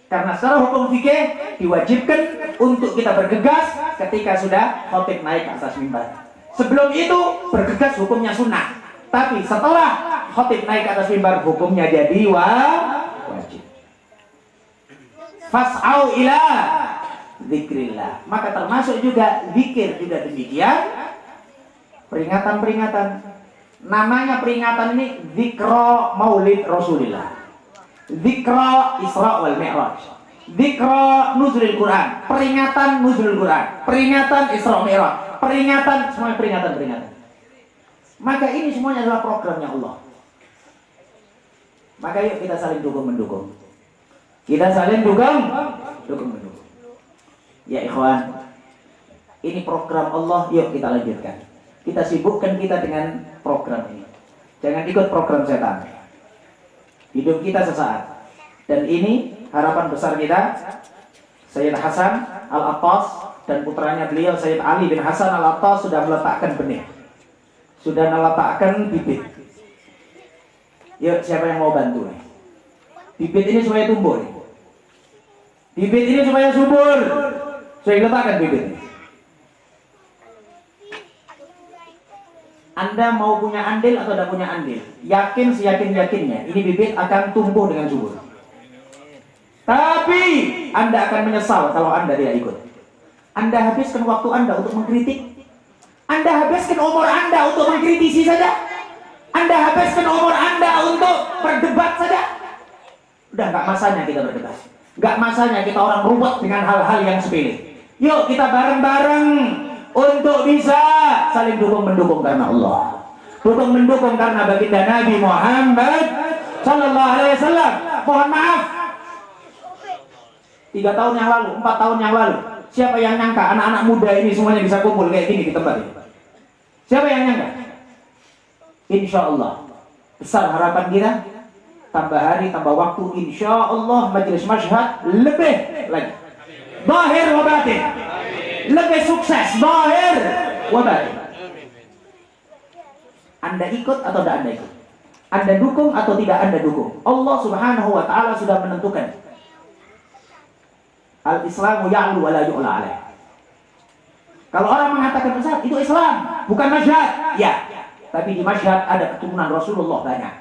Karena secara hukum fikih diwajibkan untuk kita bergegas ketika sudah khatib naik ke atas mimbar. Sebelum itu bergegas hukumnya sunnah. Tapi setelah khatib naik ke atas mimbar hukumnya jadi wajib. Fas'au ila dzikrillah. Maka termasuk juga zikir juga demikian. Peringatan-peringatan. Namanya peringatan ini Dzikra Maulid Rasulillah. Dzikra Isra wal Mi'raj, Dzikra Nuzulil Quran, peringatan Nuzulil Quran, peringatan Isra Mi'raj, peringatan, semua peringatan. Maka ini semuanya adalah programnya Allah. Maka yuk kita saling dukung-mendukung. Kita saling dukung-mendukung. Ya ikhwan, ini program Allah, yuk kita lanjutkan. Kita sibukkan kita dengan program ini. Jangan ikut program setan. Hidup kita sesaat. Dan ini harapan besar kita. Sayyid Hasan Al-Attas dan putranya beliau Sayyid Ali bin Hasan Al-Attas sudah meletakkan benih, sudah meletakkan bibit. Yuk, siapa yang mau bantu nih? Bibit ini supaya tumbuh nih. Bibit ini supaya subur. Saya letakkan bibit ini. Anda mau punya andil atau tidak punya andil? Yakin seyakin-yakinnya ini bibit akan tumbuh dengan subur. Tapi Anda akan menyesal kalau Anda tidak ikut. Anda habiskan waktu Anda untuk mengkritik. Anda habiskan umur Anda untuk mengkritisi saja. Anda habiskan umur Anda untuk berdebat saja. Udah nggak masanya kita berdebat. Nggak masanya kita orang ruwet dengan hal-hal yang sepele. Yuk kita bareng-bareng untuk bisa saling dukung-mendukung karena Allah, dukung-mendukung karena baginda Nabi Muhammad Sallallahu Alaihi Wasallam. Mohon maaf, 3 tahun yang lalu, 4 tahun yang lalu, siapa yang nyangka anak-anak muda ini semuanya bisa kumpul kayak gini di tempat ini? Siapa yang nyangka? Insya Allah besar harapan kita, tambah hari tambah waktu, insya Allah majelis masyhad lebih lagi zahir wa batin, lebih sukses zahir wa batin. Anda ikut atau tidak Anda ikut? Anda dukung atau tidak Anda dukung? Allah Subhanahu wa taala sudah menentukan. Al-Islamu ya'lu wa la yu'la alaih. Kalau orang mengatakan Ustaz, itu Islam, bukan masyhad. Ya, tapi di masyhad ada keturunan Rasulullah banyak.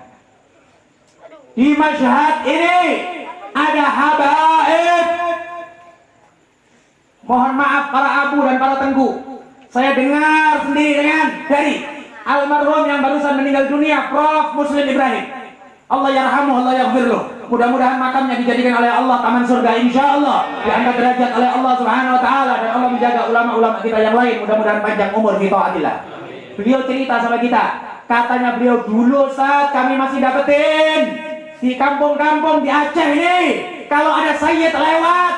Di masyhad ini ada habaib. Mohon maaf para abu dan para tengku, saya dengar sendiri dari almarhum yang barusan meninggal dunia, Prof. Muslim Ibrahim. Allah yarhamuh, Allah yaghfirluh. Mudah-mudahan makamnya dijadikan oleh Allah taman surga, insya Allah diangkat derajat oleh Allah Subhanahu wa taala, dan Allah menjaga ulama-ulama kita yang lain, mudah-mudahan panjang umur fi taatillah. Beliau cerita sama kita, katanya beliau dulu saat kami masih dapetin di kampung-kampung di Aceh ini, kalau ada sayyid lewat,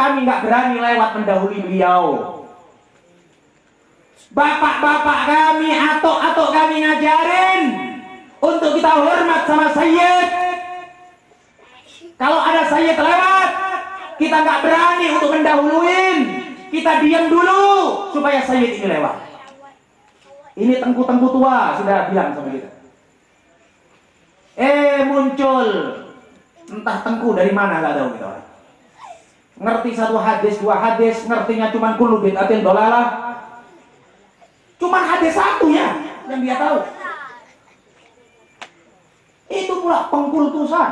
kami nggak berani lewat mendahului beliau. Bapak-bapak kami, atuk-atuk kami ngajarin untuk kita hormat sama sayyid. Kalau ada sayyid lewat, kita nggak berani untuk mendahuluin, kita diam dulu supaya sayyid ini lewat. Ini tengku-tengku tua sudah bilang sama kita. Muncul entah tengku dari mana nggak tahu kita. Ngerti satu hadis, 2 hadis, ngertinya cuman kullu bid'atin dolalah. Cuman hadis satu ya yang dia tahu. Itu pula pengkultusan.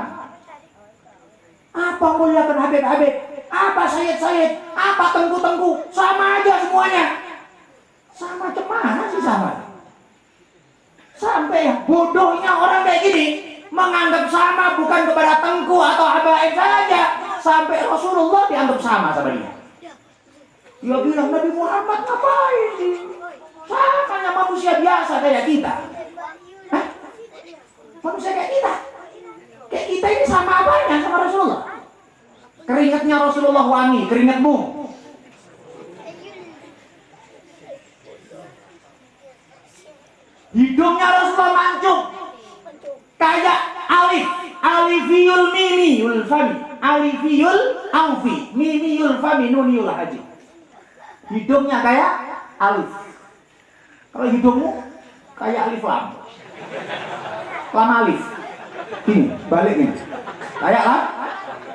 Apa muliakan Habib-Habib, apa Sayyid-Sayyid, apa tengku-tengku, sama aja semuanya. Sama cemana sih sama? Sampai bodohnya orang kayak gini menganggap sama bukan kepada tengku atau habaib saja, sampai Rasulullah dianggap sama dia. Dia bilang Nabi Muhammad ngapain sih? Sama manusia biasa kayak kita. Hah? Manusia kayak kita. Kayak kita ini sama apanya sama Rasulullah? Keringatnya Rasulullah wangi, keringatmu. Hidungnya Rasulullah mancung. Kayak alifiyul mimiyul fami, alifiyul aufi, mimiyul fami, nuniyul haji. Hidungnya kayak alif. Kalau hidungmu kayak alif lam. Lam alif. Ini balik ini. Kayak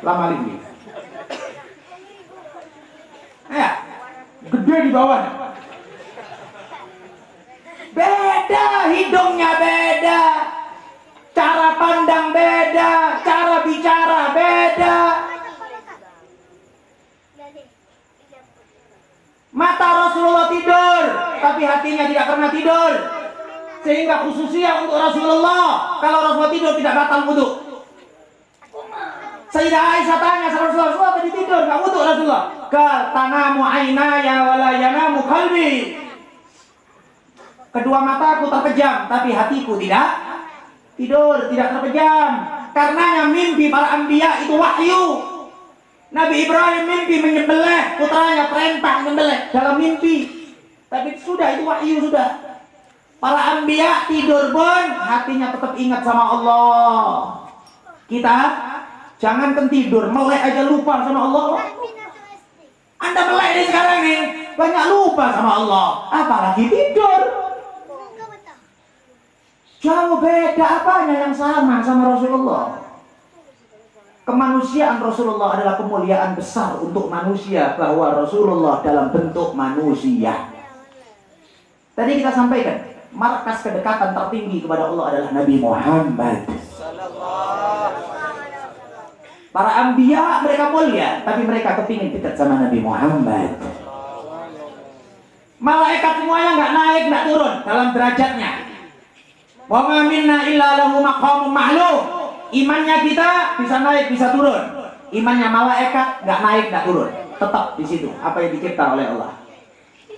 lam alif ini. Ya, gede di bawahnya. Beda hidungnya, beda. Cara pandang beda, cara bicara beda. Mata Rasulullah tidur, tapi hatinya tidak pernah tidur. Sehingga khususnya untuk Rasulullah, kalau Rasulullah tidur tidak batal wudu. Sayyidah Aisyah tanya sama Rasulullah, tadi tidur nggak wudu Rasulullah? Tanamu ainaya wala yanamu qalbi. Kedua mataku terpejam, tapi hatiku tidak tidur, tidak terpejam. Karenanya mimpi para anbiya itu wahyu. Nabi Ibrahim mimpi menyembelih putranya, perintah menyembelih dalam mimpi. Tapi sudah itu wahyu sudah. Para anbiya tidur pun hatinya tetap ingat sama Allah. Kita jangan tidur, melek aja lupa sama Allah. Anda melek nih sekarang nih. banyak lupa sama Allah, apalagi tidur. Jauh beda, apanya yang sama Rasulullah. Kemanusiaan Rasulullah adalah kemuliaan besar untuk manusia, bahwa Rasulullah dalam bentuk manusia. Tadi kita sampaikan, markas kedekatan tertinggi kepada Allah adalah Nabi Muhammad. Para anbiya mereka mulia, tapi mereka kepingin dekat sama Nabi Muhammad. Malaikat semuanya nggak naik, nggak turun dalam derajatnya. Wa ma minna illa lahu maqamun ma'lum. Imannya kita bisa naik, bisa turun. Imannya malaikat nggak naik, nggak turun, tetap di situ. Apa yang dicipta oleh Allah.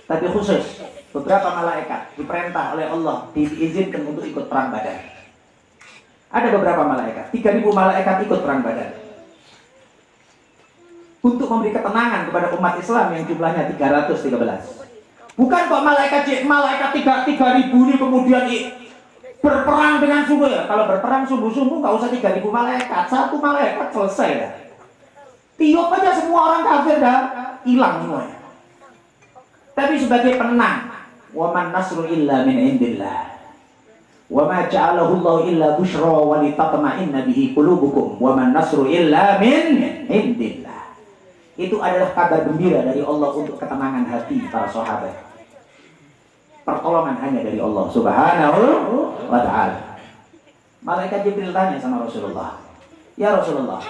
Tapi khusus beberapa malaikat diperintah oleh Allah, diizinkan untuk ikut perang Badar. Ada beberapa malaikat, 3.000 malaikat ikut perang Badar untuk memberi ketenangan kepada umat Islam yang jumlahnya 313. Bukan kok malaikat 3.000 ini kemudian berperang dengan sungguh ya. Kalau berperang sungguh-sungguh nggak usah 3.000 malaikat, 1 malaikat selesai ya. Tiup aja semua orang kafir dah hilang semuanya. Tapi sebagai penenang, wa man nasru illa min indillah. Wa ma ja'alahu Allah illa busyra wa litatma'inna bihi qulubukum. Wa man nasru illa min indillah. Itu adalah kabar gembira dari Allah untuk ketenangan hati para sahabat. Pertolongan hanya dari Allah Subhanahu wa ta'ala. Malaikat Jibril tanya sama Rasulullah, "Ya Rasulullah,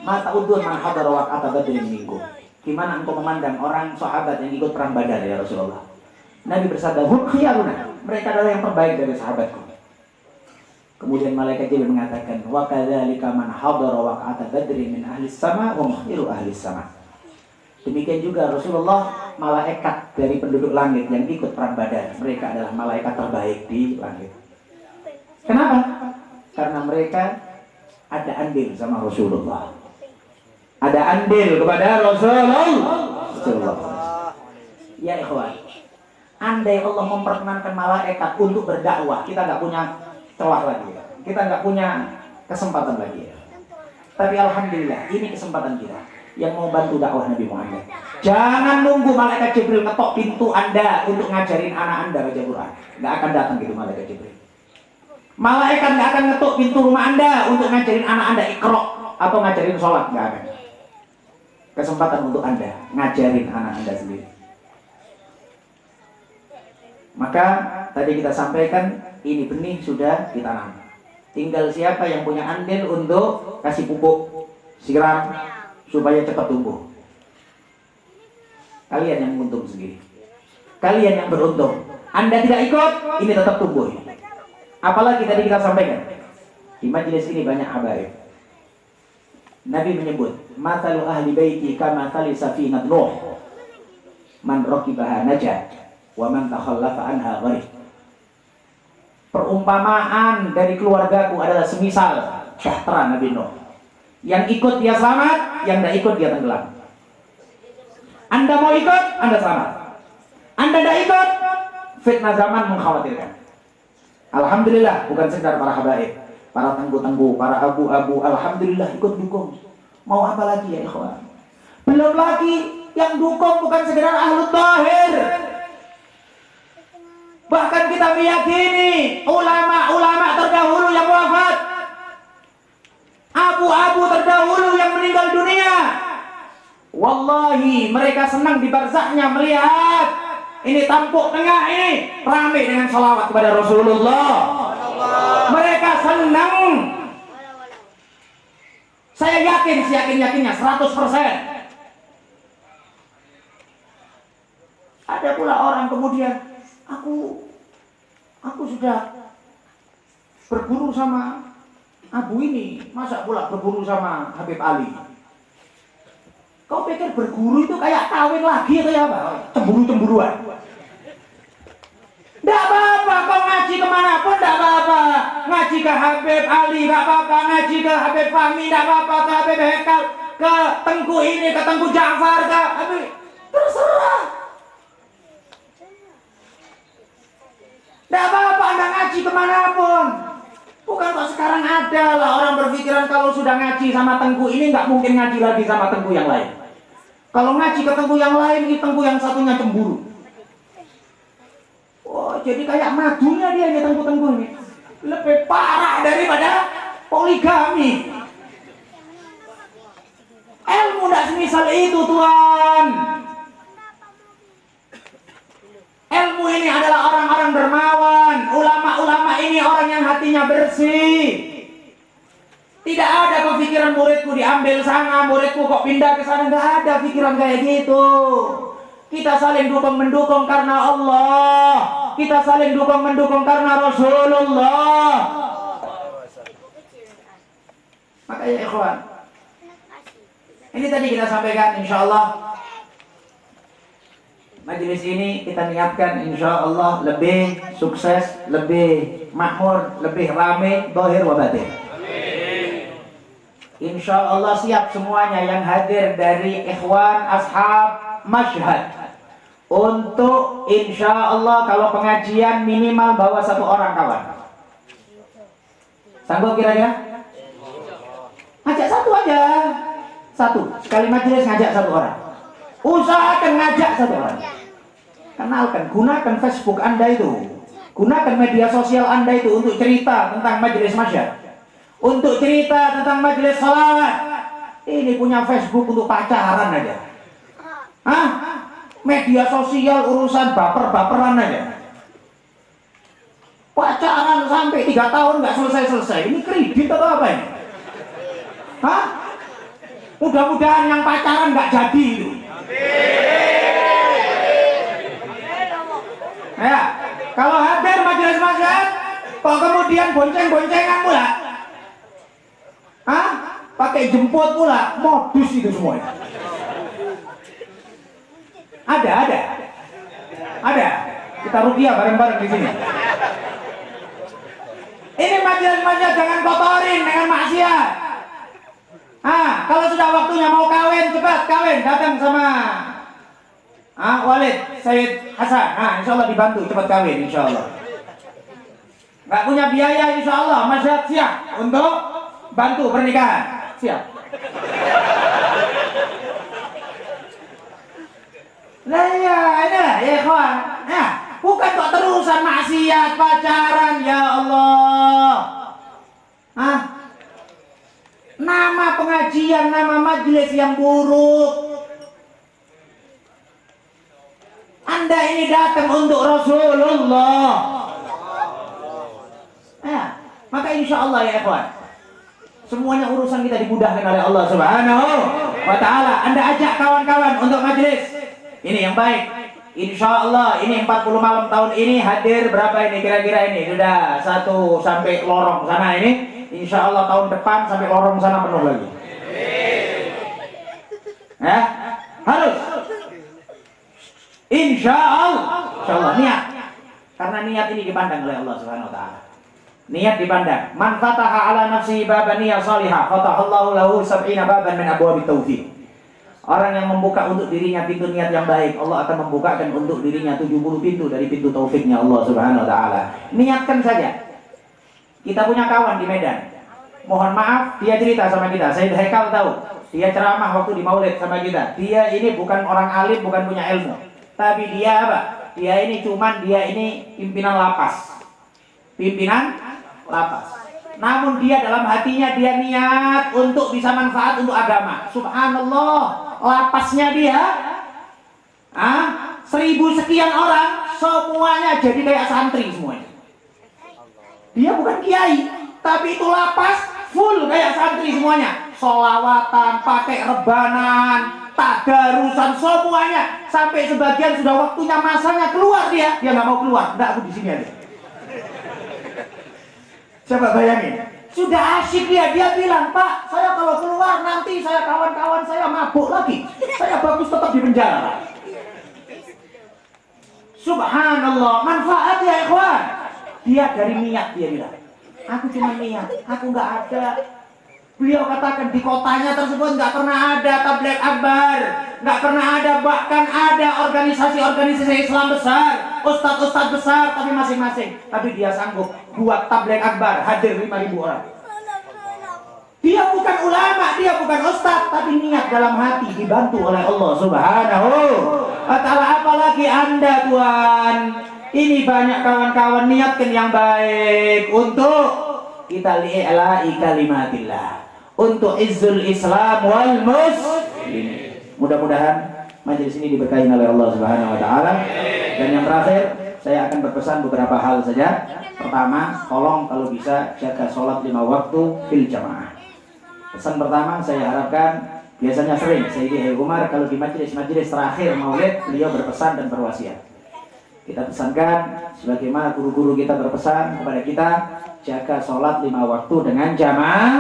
ma ta'udun man hadara waqata badrin minkum?" Gimana engkau memandang orang sahabat yang ikut perang Badar ya Rasulullah? Nabi bersabda, "Hum khiyaruna." Mereka adalah yang terbaik dari sahabatku. Kemudian malaikat Jibril mengatakan, "Wa kadzalika man hadara waqata badrin min ahli sama wa khairu ahli sama." Demikian juga Rasulullah, malaikat dari penduduk langit yang ikut perang Badar, mereka adalah malaikat terbaik di langit. Kenapa? Karena mereka ada andil sama Rasulullah. Ada andil kepada Rasulullah. Ya ikhwan, andai Allah memperkenankan malaikat untuk berdakwah, kita nggak punya celah lagi, kita nggak punya kesempatan lagi. Tapi alhamdulillah, ini kesempatan kita yang mau bantu dakwah Nabi Muhammad. Jangan nunggu malaikat Jibril ngetok pintu Anda untuk ngajarin anak Anda baca Quran. Nggak akan datang gitu malaikat Jibril. Malaikat nggak akan ngetok pintu rumah Anda untuk ngajarin anak Anda Iqra atau ngajarin sholat, nggak akan. Kesempatan untuk Anda ngajarin anak Anda sendiri. Maka tadi kita sampaikan, ini benih sudah ditanam. Tinggal siapa yang punya andil untuk kasih pupuk, siram supaya cepat tumbuh. Kalian yang untung sendiri. Kalian yang beruntung. Anda tidak ikut, ini tetap tumbuh. Apalagi tadi kita sampaikan, di majelis ini banyak habaib. Nabi menyebut, "Mathalu ahli baiti kamathali safinat Nuh. Man rakibaha najat, wa man takhallafa anha gharq." Perumpamaan dari keluargaku adalah semisal bahtera Nabi Nuh. Yang ikut dia selamat, yang tidak ikut dia tenggelam. Anda mau ikut, Anda selamat. Anda tidak ikut, fitnah zaman mengkhawatirkan. Alhamdulillah, bukan sekedar para habaib, para tengku-tengku, para abu-abu, alhamdulillah ikut dukung. Mau apa lagi ya ikhwan? Belum lagi yang dukung bukan sekedar ahlu tahir. Bahkan kita meyakini ulama-ulama terdahulu yang wafat, abu-abu terdahulu yang meninggal dunia, wallahi mereka senang di barzahnya melihat ini tampuk tengah ini ramai dengan salawat kepada Rasulullah. Mereka senang. Saya yakin, seyakin-yakinnya 100%. Ada pula orang kemudian, aku sudah berburu sama Abu ini, masa pula berburu sama Habib Ali? Kau pikir berguru itu kayak kawin lagi atau ya apa? Cemburu-cemburuan. Tidak apa-apa, kau ngaji kemanapun tidak apa-apa. Ngaji ke Habib Ali tidak apa-apa, ngaji ke Habib Fahmi tidak apa-apa, ke Habib Hekal, ke Tengku ini, ke Tengku Ja'far, ke Habib. Terserah. Tidak apa-apa Anda ngaji kemanapun. Bukan kok sekarang ada lah orang berpikiran kalau sudah ngaji sama Tengku ini nggak mungkin ngaji lagi sama Tengku yang lain. Kalau ngaji ketemu yang lain, ketemu yang satunya cemburu. Oh, jadi kayak madunya dia ini tengku-tengku ini. Lebih parah daripada poligami. Ilmu tidak semisal itu, Tuhan. Ilmu ini adalah orang-orang dermawan. Ulama-ulama ini orang yang hatinya bersih. Tidak ada kepikiran muridku diambil sana, muridku kok pindah ke sana. Tidak ada pikiran kayak gitu. Kita saling dukung-mendukung karena Allah. Kita saling dukung-mendukung karena Rasulullah. Makanya ikhwan, ini tadi kita sampaikan, insya Allah majelis ini kita niatkan insya Allah lebih sukses, lebih makmur, lebih rame, zahir wa batin. Insya Allah siap semuanya yang hadir dari ikhwan ashab Mashhad untuk insya Allah kalau pengajian minimal bawa 1 orang kawan. Sanggup kira-kira? Ngajak 1 aja. 1 sekali majelis ngajak 1 orang. Usahakan ngajak 1 orang. Kenalkan, gunakan Facebook Anda itu, gunakan media sosial Anda itu untuk cerita tentang majelis Mashhad, untuk cerita tentang majelis salawat. Ini punya Facebook untuk pacaran aja. Hah? Media sosial urusan baper-baperan aja. Pacaran sampai 3 tahun nggak selesai-selesai. Ini kredit atau apa ini? Hah? Mudah-mudahan yang pacaran nggak jadi itu. Ya, kalau hadir majelis Mashhad, kok kemudian bonceng-boncengan pula? Hah? Pakai jemput pula, modus itu semuanya. Ada. Kita rupiah bareng-bareng di sini. Ini majelis Mashhad jangan kotorin dengan maksiat. Kalau sudah waktunya mau kawin, cepat kawin, datang sama Walid Said Hasan. Insya Allah dibantu cepat kawin, insya Allah. Nggak punya biaya, insya Allah Mashhad siap untuk bantu pernikahan. Siap. Lah ya, ini ya kawan. Bukan kok terusan maksiat, pacaran, ya Allah. Nama pengajian, nama majelis yang buruk. Anda ini datang untuk Rasulullah. Maka insya Allah ya ikhwan, semuanya urusan kita dimudahkan oleh Allah Subhanahu wa Ta'ala. Anda ajak kawan-kawan untuk majelis ini yang baik. Insya Allah ini 40 malam tahun ini hadir berapa ini kira-kira ini? Sudah 1 sampai lorong sana ini. Insya Allah tahun depan sampai lorong sana penuh lagi. Harus. Insya Allah niat. Karena niat ini dipandang oleh Allah Subhanahu Wa Taala. Niat dipandang. Man fataha ala nafsihi baban niyah salihah, fatahallahu lahu 70 baban min abwabit taufiq. Orang yang membuka untuk dirinya pintu niat yang baik, Allah akan membukakan untuk dirinya 70 pintu dari pintu taufiknya Allah Subhanahu Wa Taala. Niatkan saja. Kita punya kawan di Medan. Mohon maaf, dia cerita sama kita. Saya Haikal tahu. Dia ceramah waktu di Maulid sama kita. Dia ini bukan orang alim, bukan punya ilmu. Tapi dia apa? Dia ini pimpinan lapas. Pimpinan lapas. Namun dia dalam hatinya dia niat untuk bisa manfaat untuk agama. Subhanallah, lapasnya dia 1000 sekian orang, semuanya jadi kayak santri semuanya. Dia bukan kiai, tapi itu lapas full kayak santri semuanya. Sholawatan, pakai rebanan, tadarusan, semuanya. Sampai sebagian sudah waktunya masanya keluar dia nggak mau keluar. Enggak, aku di sini aja. Coba bayangin, sudah asyik dia bilang, Pak, saya kalau keluar nanti saya kawan-kawan saya mabuk lagi. Saya bagus tetap di penjara. Subhanallah, manfaat ya ikhwan. Dia dari niat dia bilang, aku cuma niat, aku nggak ada. Beliau katakan di kotanya tersebut nggak pernah ada tabligh akbar, nggak pernah ada, bahkan ada organisasi-organisasi Islam besar, ustadz-ustadz besar, tapi masing-masing. Tapi dia sanggup buat tabligh akbar, hadir 5.000 orang. Dia bukan ulama, dia bukan ustaz, tapi niat dalam hati dibantu oleh Allah Subhanahu wa ta'ala. Apalagi Anda Tuhan. Ini banyak kawan-kawan niatkan yang baik untuk kita li'la'i kalimatillah, untuk izzul Islam wal muslimin. Mudah-mudahan majelis ini diberkahi oleh Allah Subhanahu wa ta'ala. Dan yang terakhir, saya akan berpesan beberapa hal saja. Pertama, tolong kalau bisa jaga sholat 5 waktu fil jamaah. Pesan pertama saya harapkan, biasanya sering Sayyidi Umar kalau di majelis-majelis terakhir maulid, beliau berpesan dan berwasiat. Kita pesankan, sebagaimana guru-guru kita berpesan kepada kita, jaga sholat 5 waktu dengan jamaah.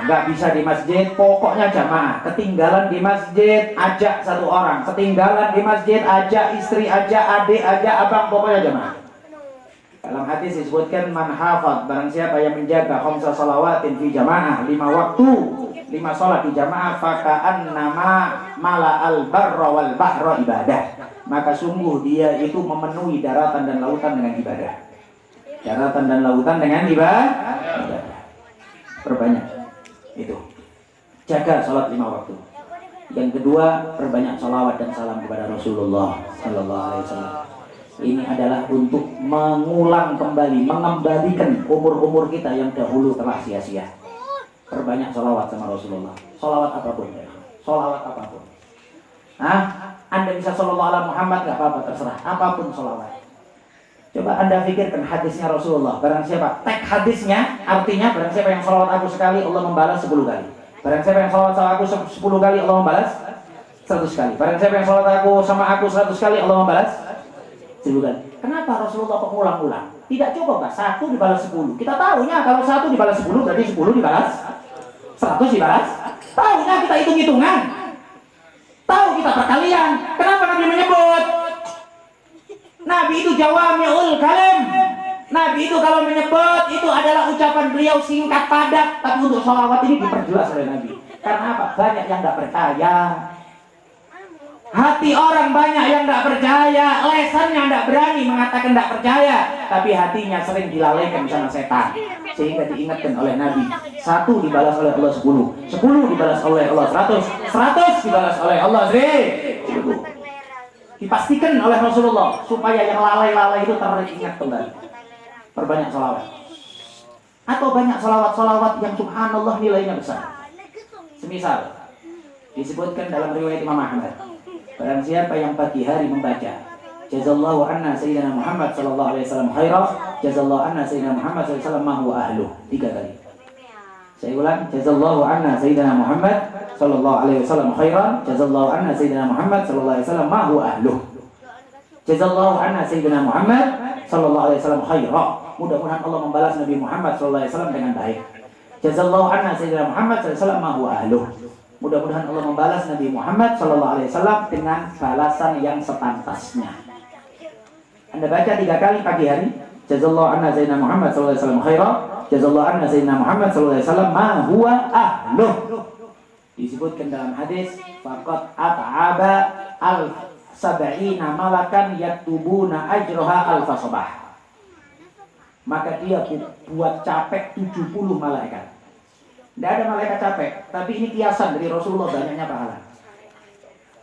Nggak bisa di masjid, pokoknya jamaah. Ketinggalan di masjid, ajak 1 orang. Ketinggalan di masjid, ajak istri, ajak adik, ajak abang, pokoknya jamaah. Dalam hadis disebutkan, man hafad, barang siapa yang menjaga khamsa salawatin fi jamaah, 5 waktu, 5 sholat di jamaah, faka'an nama mala al barra wal bahra ibadah, maka sungguh dia itu memenuhi daratan dan lautan dengan ibadah. Daratan dan lautan dengan ibadah. Perbanyak itu, jaga sholat 5 waktu. Yang kedua, perbanyak sholawat dan salam kepada Rasulullah Sallallahu Alaihi Wasallam. Ini adalah untuk mengulang kembali, mengembalikan umur-umur kita yang dahulu telah sia-sia. Perbanyak sholawat sama Rasulullah. Sholawat apapun ya. Sholawat apapun. Anda bisa sholawat ala Muhammad, gak apa-apa, terserah. Apapun sholawat. Coba Anda pikirkan hadisnya Rasulullah. Barang siapa, tag hadisnya, artinya barang siapa yang sholawat aku sekali, Allah membalas 10 kali. Barang siapa yang sholawat sama aku 10 kali, Allah membalas 100 kali. Barang siapa yang sholawat aku sama aku 100 kali, Allah membalas 10 kali. Kenapa Rasulullah pengulang-ulang? Tidak cukup Pak, 1 dibalas 10. Kita tahunya kalau 1 dibalas 10 berarti 10 dibalas 100 dibalas. Tahunya kita hitung-hitungan. Tahu kita perkalian. Kenapa Nabi menyebut? Nabi itu jawami'ul kalim. Nabi itu kalau menyebut itu adalah ucapan beliau singkat padat. Tapi untuk sholawat ini diperjelas oleh Nabi. Karena apa? Banyak yang tidak percaya. Hati orang banyak yang tidak percaya, lesannya tidak berani mengatakan tidak percaya, tapi hatinya sering dilalaikan sama setan, sehingga diingatkan oleh Nabi. 1 dibalas oleh Allah 10, 10 dibalas oleh Allah 100, 100 dibalas oleh Allah 1000. Dipastikan oleh Rasulullah supaya yang lalai-lalai itu teringat kembali. Perbanyak salawat. Atau banyak salawat-salawat yang subhanallah nilainya besar. Semisal disebutkan dalam riwayat Imam Ahmad, barang siapa yang pagi hari membaca jazallahu anna sayyidina Muhammad sallallahu alaihi wasallam khairah, jazallahu anna sayyidina Muhammad sallallahu alaihi wasallam ma huwa ahluh, 3 kali. Saya ulang, jazallahu anna sayyidina Muhammad sallallahu alaihi wasallam khairah, jazallahu anna sayyidina Muhammad sallallahu alaihi wasallam ma huwa ahluh. Jazallahu anna sayyidina Muhammad sallallahu alaihi wasallam khairah. Mudah-mudahan Allah membalas Nabi Muhammad sallallahu alaihi wasallam dengan baik. Jazallahu anna sayyidina Muhammad sallallahu alaihi wasallam ma huwa ahluh. Mudah-mudahan Allah membalas Nabi Muhammad sallallahu alaihi wasallam dengan balasan yang sepantasnya. Anda baca 3 kali pagi hari, jazallahu anna sayyidina Muhammad sallallahu alaihi wasallam khairah, jazallahu anna sayyidina Muhammad sallallahu alaihi wasallam ma huwa ahluh. Disebutkan dalam hadis, faqad at'aba al-sab'ina malakan yaktubuna ajraha al-fasabah. Maka dia buat capek 70 malaikat. Tidak ada malaikat capek, tapi ini kiasan dari Rasulullah banyaknya pahala.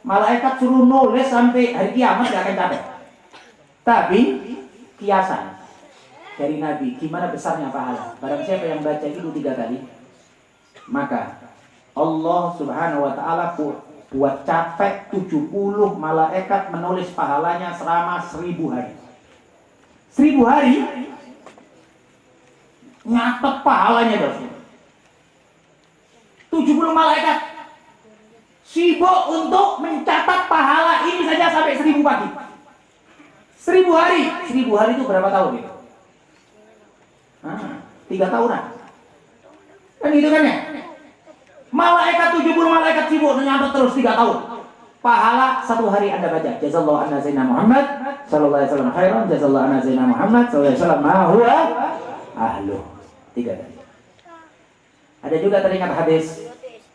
Malaikat suruh nulis sampai hari kiamat tidak akan capek. Tapi kiasan dari Nabi, gimana besarnya pahala. Barang siapa yang baca itu 3 kali, maka Allah subhanahu wa ta'ala buat capek 70 malaikat menulis pahalanya selama 1000 hari. 1000 hari nyatet pahalanya dosa. 70 malaikat sibuk untuk mencatat pahala ini saja sampai 1000 pagi. 1000 hari. 1000 hari itu berapa tahun itu? 3 tahunan. Kan gitu kan ya? Malaikat 70 malaikat sibuk mencatat terus 3 tahun. Pahala 1 hari Anda baca. Jazallahu anna sayyidina Muhammad sallallahu alaihi wasallam khairan, jazallahu anna sayyidina Muhammad sallallahu alaihi wasallam ma huwa ahluh. 3 kali. Ada juga teringat hadis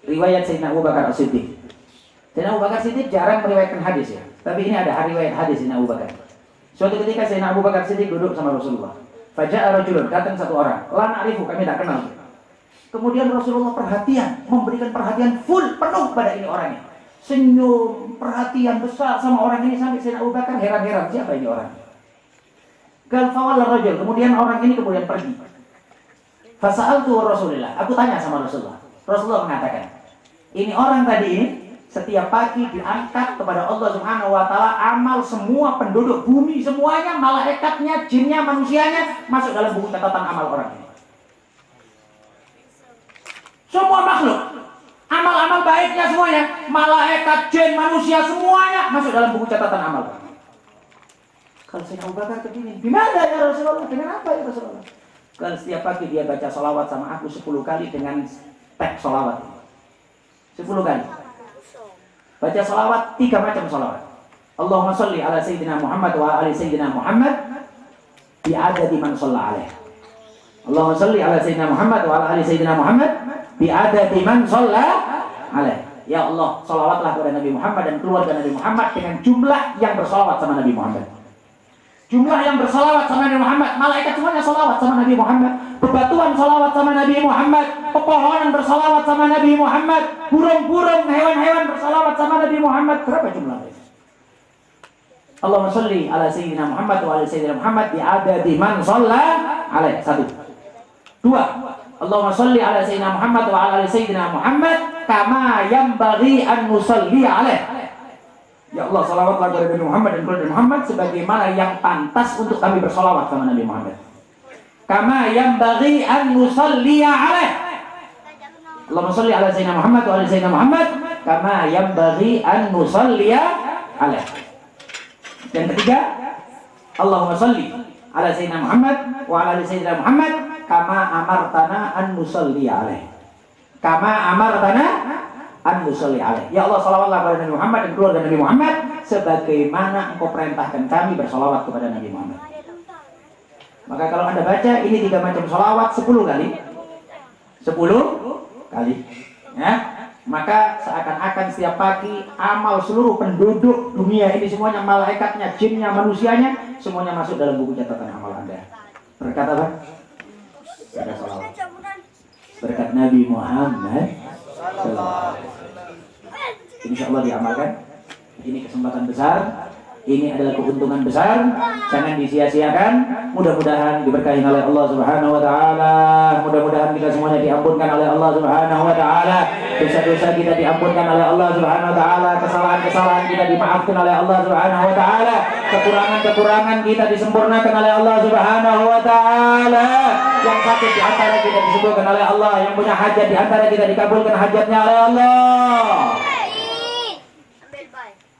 riwayat Sayyidina Abu Bakar As-Siddiq. Sayyidina Abu Bakar As-Siddiq jarang meriwayatkan hadis ya. Tapi ini ada riwayat hadis Sayyidina Abu Bakar. Suatu ketika Sayyidina Abu Bakar As-Siddiq duduk sama Rasulullah. Faja'a rajulun, datang 1 orang. La na'rifu, kami tak kenal. Kemudian Rasulullah perhatian, memberikan perhatian full, penuh pada ini orangnya. Senyum, perhatian besar sama orang ini sampai Sayyidina Abu Bakar heran-heran, siapa ini orang? Fawalla rajul, kemudian orang ini kemudian pergi. Fasa'altu Rasulullah, aku tanya sama Rasulullah. Rasulullah mengatakan, ini orang tadi ini setiap pagi diangkat kepada Allah Subhanahu wa taala amal semua penduduk bumi semuanya, malaikatnya, jinnya, manusianya masuk dalam buku catatan amal orang ini. Semua makhluk, amal-amal baiknya semuanya, malaikat, jin, manusia semuanya masuk dalam buku catatan amal. Kalau Sayyidina Abu Bakar begini, gimana ya Rasulullah? Dengan apa ya Rasulullah? Kalau setiap pagi dia baca salawat sama aku 10 kali dengan teks salawat. 10 kali. Baca salawat 3 macam salawat. Allahumma sholli ala Sayyidina Muhammad wa ali Sayyidina Muhammad bi'adadi man shalla alaih. Allahumma sholli ala Sayyidina Muhammad wa ali Sayyidina Muhammad bi'adadi man shalla alaih. Ya Allah, salawatlah kepada Nabi Muhammad dan keluarga Nabi Muhammad dengan jumlah yang bersalawat sama Nabi Muhammad. Jumlah yang bersalawat sama Nabi Muhammad, malaikat semuanya salawat sama Nabi Muhammad, bebatuan salawat sama Nabi Muhammad, pepohonan bersalawat sama Nabi Muhammad, burung-burung, hewan-hewan bersalawat sama Nabi Muhammad. Berapa jumlahnya? Allahumma sholli ala Sayyidina Muhammad wa ala Sayyidina Muhammad bi'adadi man shalla alaih. 1. 2. Allahumma sholli ala Sayyidina Muhammad wa ala Sayyidina Muhammad kama yanbaghi an nusalli alaih. Ya Allah, salawatlah kepada Nabi Muhammad dan keluarga Muhammad sebagaimana yang pantas untuk kami bersalawat sama Nabi Muhammad. Kama yanbaghi an nusalli alaih. Allahumma sholli ala Sayyidina Muhammad wa ala Sayyidina Muhammad kama yanbaghi an nusalli alaih. Yang ketiga, Allahumma sholli ala Sayyidina Muhammad wa ala Sayyidina Muhammad kama amartana an nusalli alaih. Kama amartana an nusalli alaih. Ya Allah, salawatlah kepada Nabi Muhammad dan keluarga Nabi Muhammad sebagaimana Engkau perintahkan kami bersalawat kepada Nabi Muhammad. Maka kalau Anda baca ini 3 macam salawat 10 kali. 10 kali. Ya. Maka seakan-akan setiap pagi amal seluruh penduduk dunia ini semuanya, malaikatnya, jinnya, manusianya semuanya masuk dalam buku catatan amal Anda. Berkat apa? Berkat salawat. Berkat Nabi Muhammad. Insya Allah diamalkan. Ini kesempatan besar, ini adalah keuntungan besar, jangan disia-siakan. Mudah-mudahan diberkahi oleh Allah Subhanahu wa taala. Mudah-mudahan kita semuanya diampunkan oleh Allah Subhanahu wa taala. Dosa-dosa kita diampunkan oleh Allah Subhanahu wa taala, kesalahan-kesalahan kita dimaafkan oleh Allah Subhanahu wa taala, kekurangan-kekurangan kita disempurnakan oleh Allah Subhanahu wa taala. Yang sakit di antara kita disembuhkan oleh Allah, yang punya hajat di antara kita dikabulkan hajatnya oleh Allah.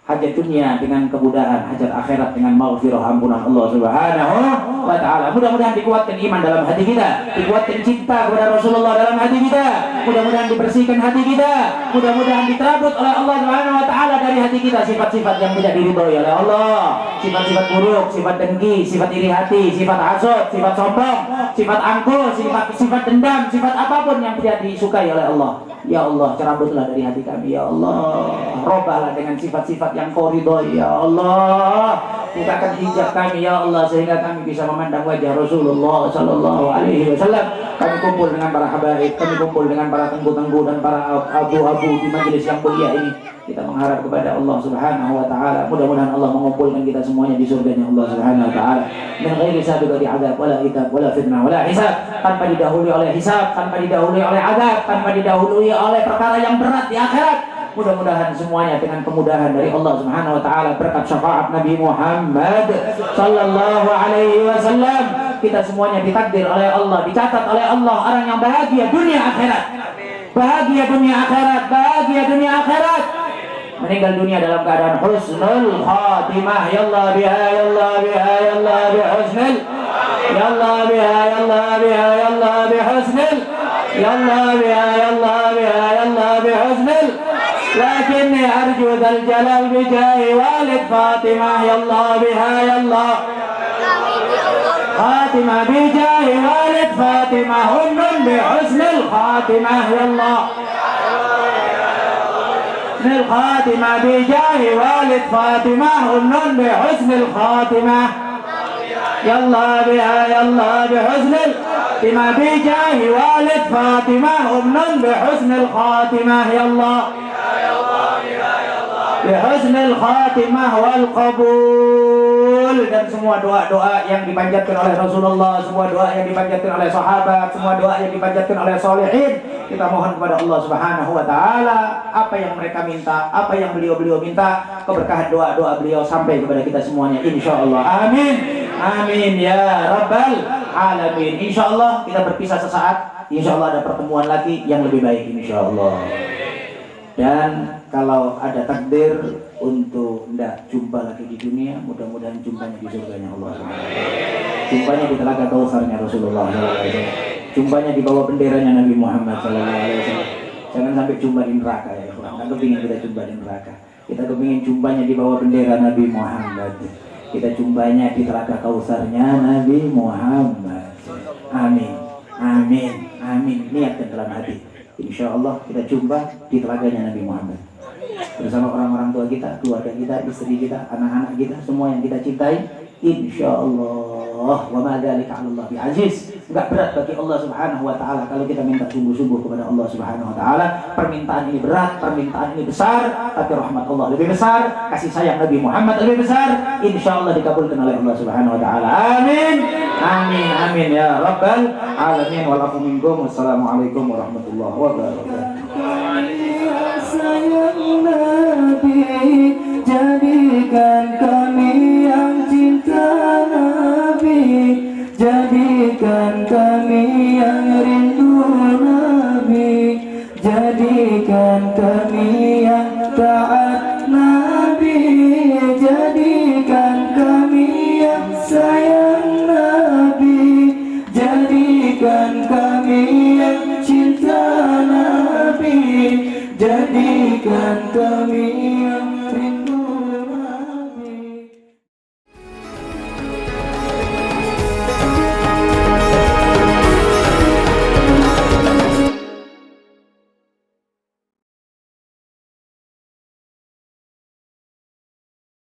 Hajat dunia dengan kemudahan, hajat akhirat dengan maghfirah ampunan Allah Subhanahu wa taala. Mudah-mudahan dikuatkan iman dalam hati kita, dikuatkan cinta kepada Rasulullah dalam hati kita. Mudah-mudahan dibersihkan hati kita. Mudah-mudahan diterabut oleh Allah Subhanahu wa taala dari hati kita sifat-sifat yang tidak diridhoi oleh Allah. Sifat-sifat buruk, sifat dengki, sifat iri hati, sifat hasud, sifat sombong, sifat angkuh, sifat dendam, sifat apapun yang tidak disukai oleh Allah. Ya Allah, cerabutlah dari hati kami, ya Allah. Robahlah dengan sifat-sifat yang Kau ridhoi, ya Allah. Bukakan hijab kami, ya Allah, sehingga kami bisa memandang wajah Rasulullah sallallahu alaihi wasallam. Kami kumpul dengan para habaib, kami kumpul dengan para tengku-tengku dan para abu-abu di majelis yang mulia ini. Kita mengharap kepada Allah Subhanahu wa taala. Mudah-mudahan Allah mengumpulkan kita semuanya di surganya Allah Subhanahu wa taala. Min ghairi sabiqati adab wala iqab wala fitnah wala hisab. Tanpa didahului oleh hisab, tanpa didahului oleh adab, tanpa didahului oleh perkara yang berat di akhirat. Mudah-mudahan semuanya dengan kemudahan dari Allah Subhanahu wa taala, berkat syafaat Nabi Muhammad sallallahu alaihi wasallam, kita semuanya ditakdir oleh Allah, dicatat oleh Allah orang yang bahagia dunia akhirat. Bahagia dunia akhirat, bahagia dunia akhirat. Meninggal dunia dalam keadaan husnul khatimah. Ya Allah biha, ya Allah biha, ya Allah bi husnul. Ya Allah biha, ya Allah biha, ya Allah bi husnul. Ya Allah biha, ya Allah biha, ya Allah bi husnul. لكني أرجو ذا الجلال بجاه والد فاطمة. يا الله بها يا الله خاتمة بجاه والد فاطمة هم بحسن الخاتمة. يا الله حسن الخاتمة بجاه والد فاطمة هم بحسن الخاتمة. يا الله بها يا الله بحسن بما بجاه والد فاطمة أمن بحسن الخاتمة يا الله بحسن الخاتمة والقبول. Dan semua doa-doa yang dipanjatkan oleh Rasulullah, semua doa yang dipanjatkan oleh sahabat, semua doa yang dipanjatkan oleh solihin, kita mohon kepada Allah Subhanahu wa taala apa yang mereka minta, apa yang beliau minta, keberkahan doa-doa beliau sampai kepada kita semuanya insyaallah. Amin. Amin ya rabbal alamin. Insyaallah kita berpisah sesaat, insyaallah ada pertemuan lagi yang lebih baik insyaallah. Dan kalau ada takdir untuk tidak jumpa lagi di dunia, mudah-mudahan jumpanya di surganya Allah Subhanahu wa taala. Jumpanya di telaga Kautsarnya Rasulullah sallallahu alaihi wasallam. Jumpanya di bawah benderanya Nabi Muhammad sallallahu alaihi wasallam. Jangan sampai jumpa di neraka ya, ikhwan. Kita kepingin kita jumpa di neraka. Kita kepingin jumpanya di bawah bendera Nabi Muhammad. Kita jumpanya di telaga Kautsarnya Nabi Muhammad. Amin. Amin. Amin. Niatkan dalam hati. Insya Allah kita jumpa di telaganya Nabi Muhammad bersama orang-orang tua kita, keluarga kita, istri kita, anak-anak kita, semua yang kita cintai. Insya Allah. Wa ma dzalika 'ala Allah bi'aziz. Enggak berat bagi Allah Subhanahu wa taala kalau kita minta sungguh-sungguh kepada Allah Subhanahu wa taala. Permintaan ini berat, permintaan ini besar, tapi rahmat Allah lebih besar, kasih sayang Nabi Muhammad lebih besar. Insya Allah dikabulkan oleh Allah Subhanahu wa taala. Amin. Amin. Amin ya rabbal alamin. Walafu minkum. Wassalamualaikum warahmatullahi wabarakatuh. Sayang Nabi, jadikan kami yang cinta Nabi, jadikan kami yang rindu Nabi, jadikan kami yang taat Nabi, jadikan kami yang sayang Nabi, jadikan kami yang cinta Nabi, jadikan kami yang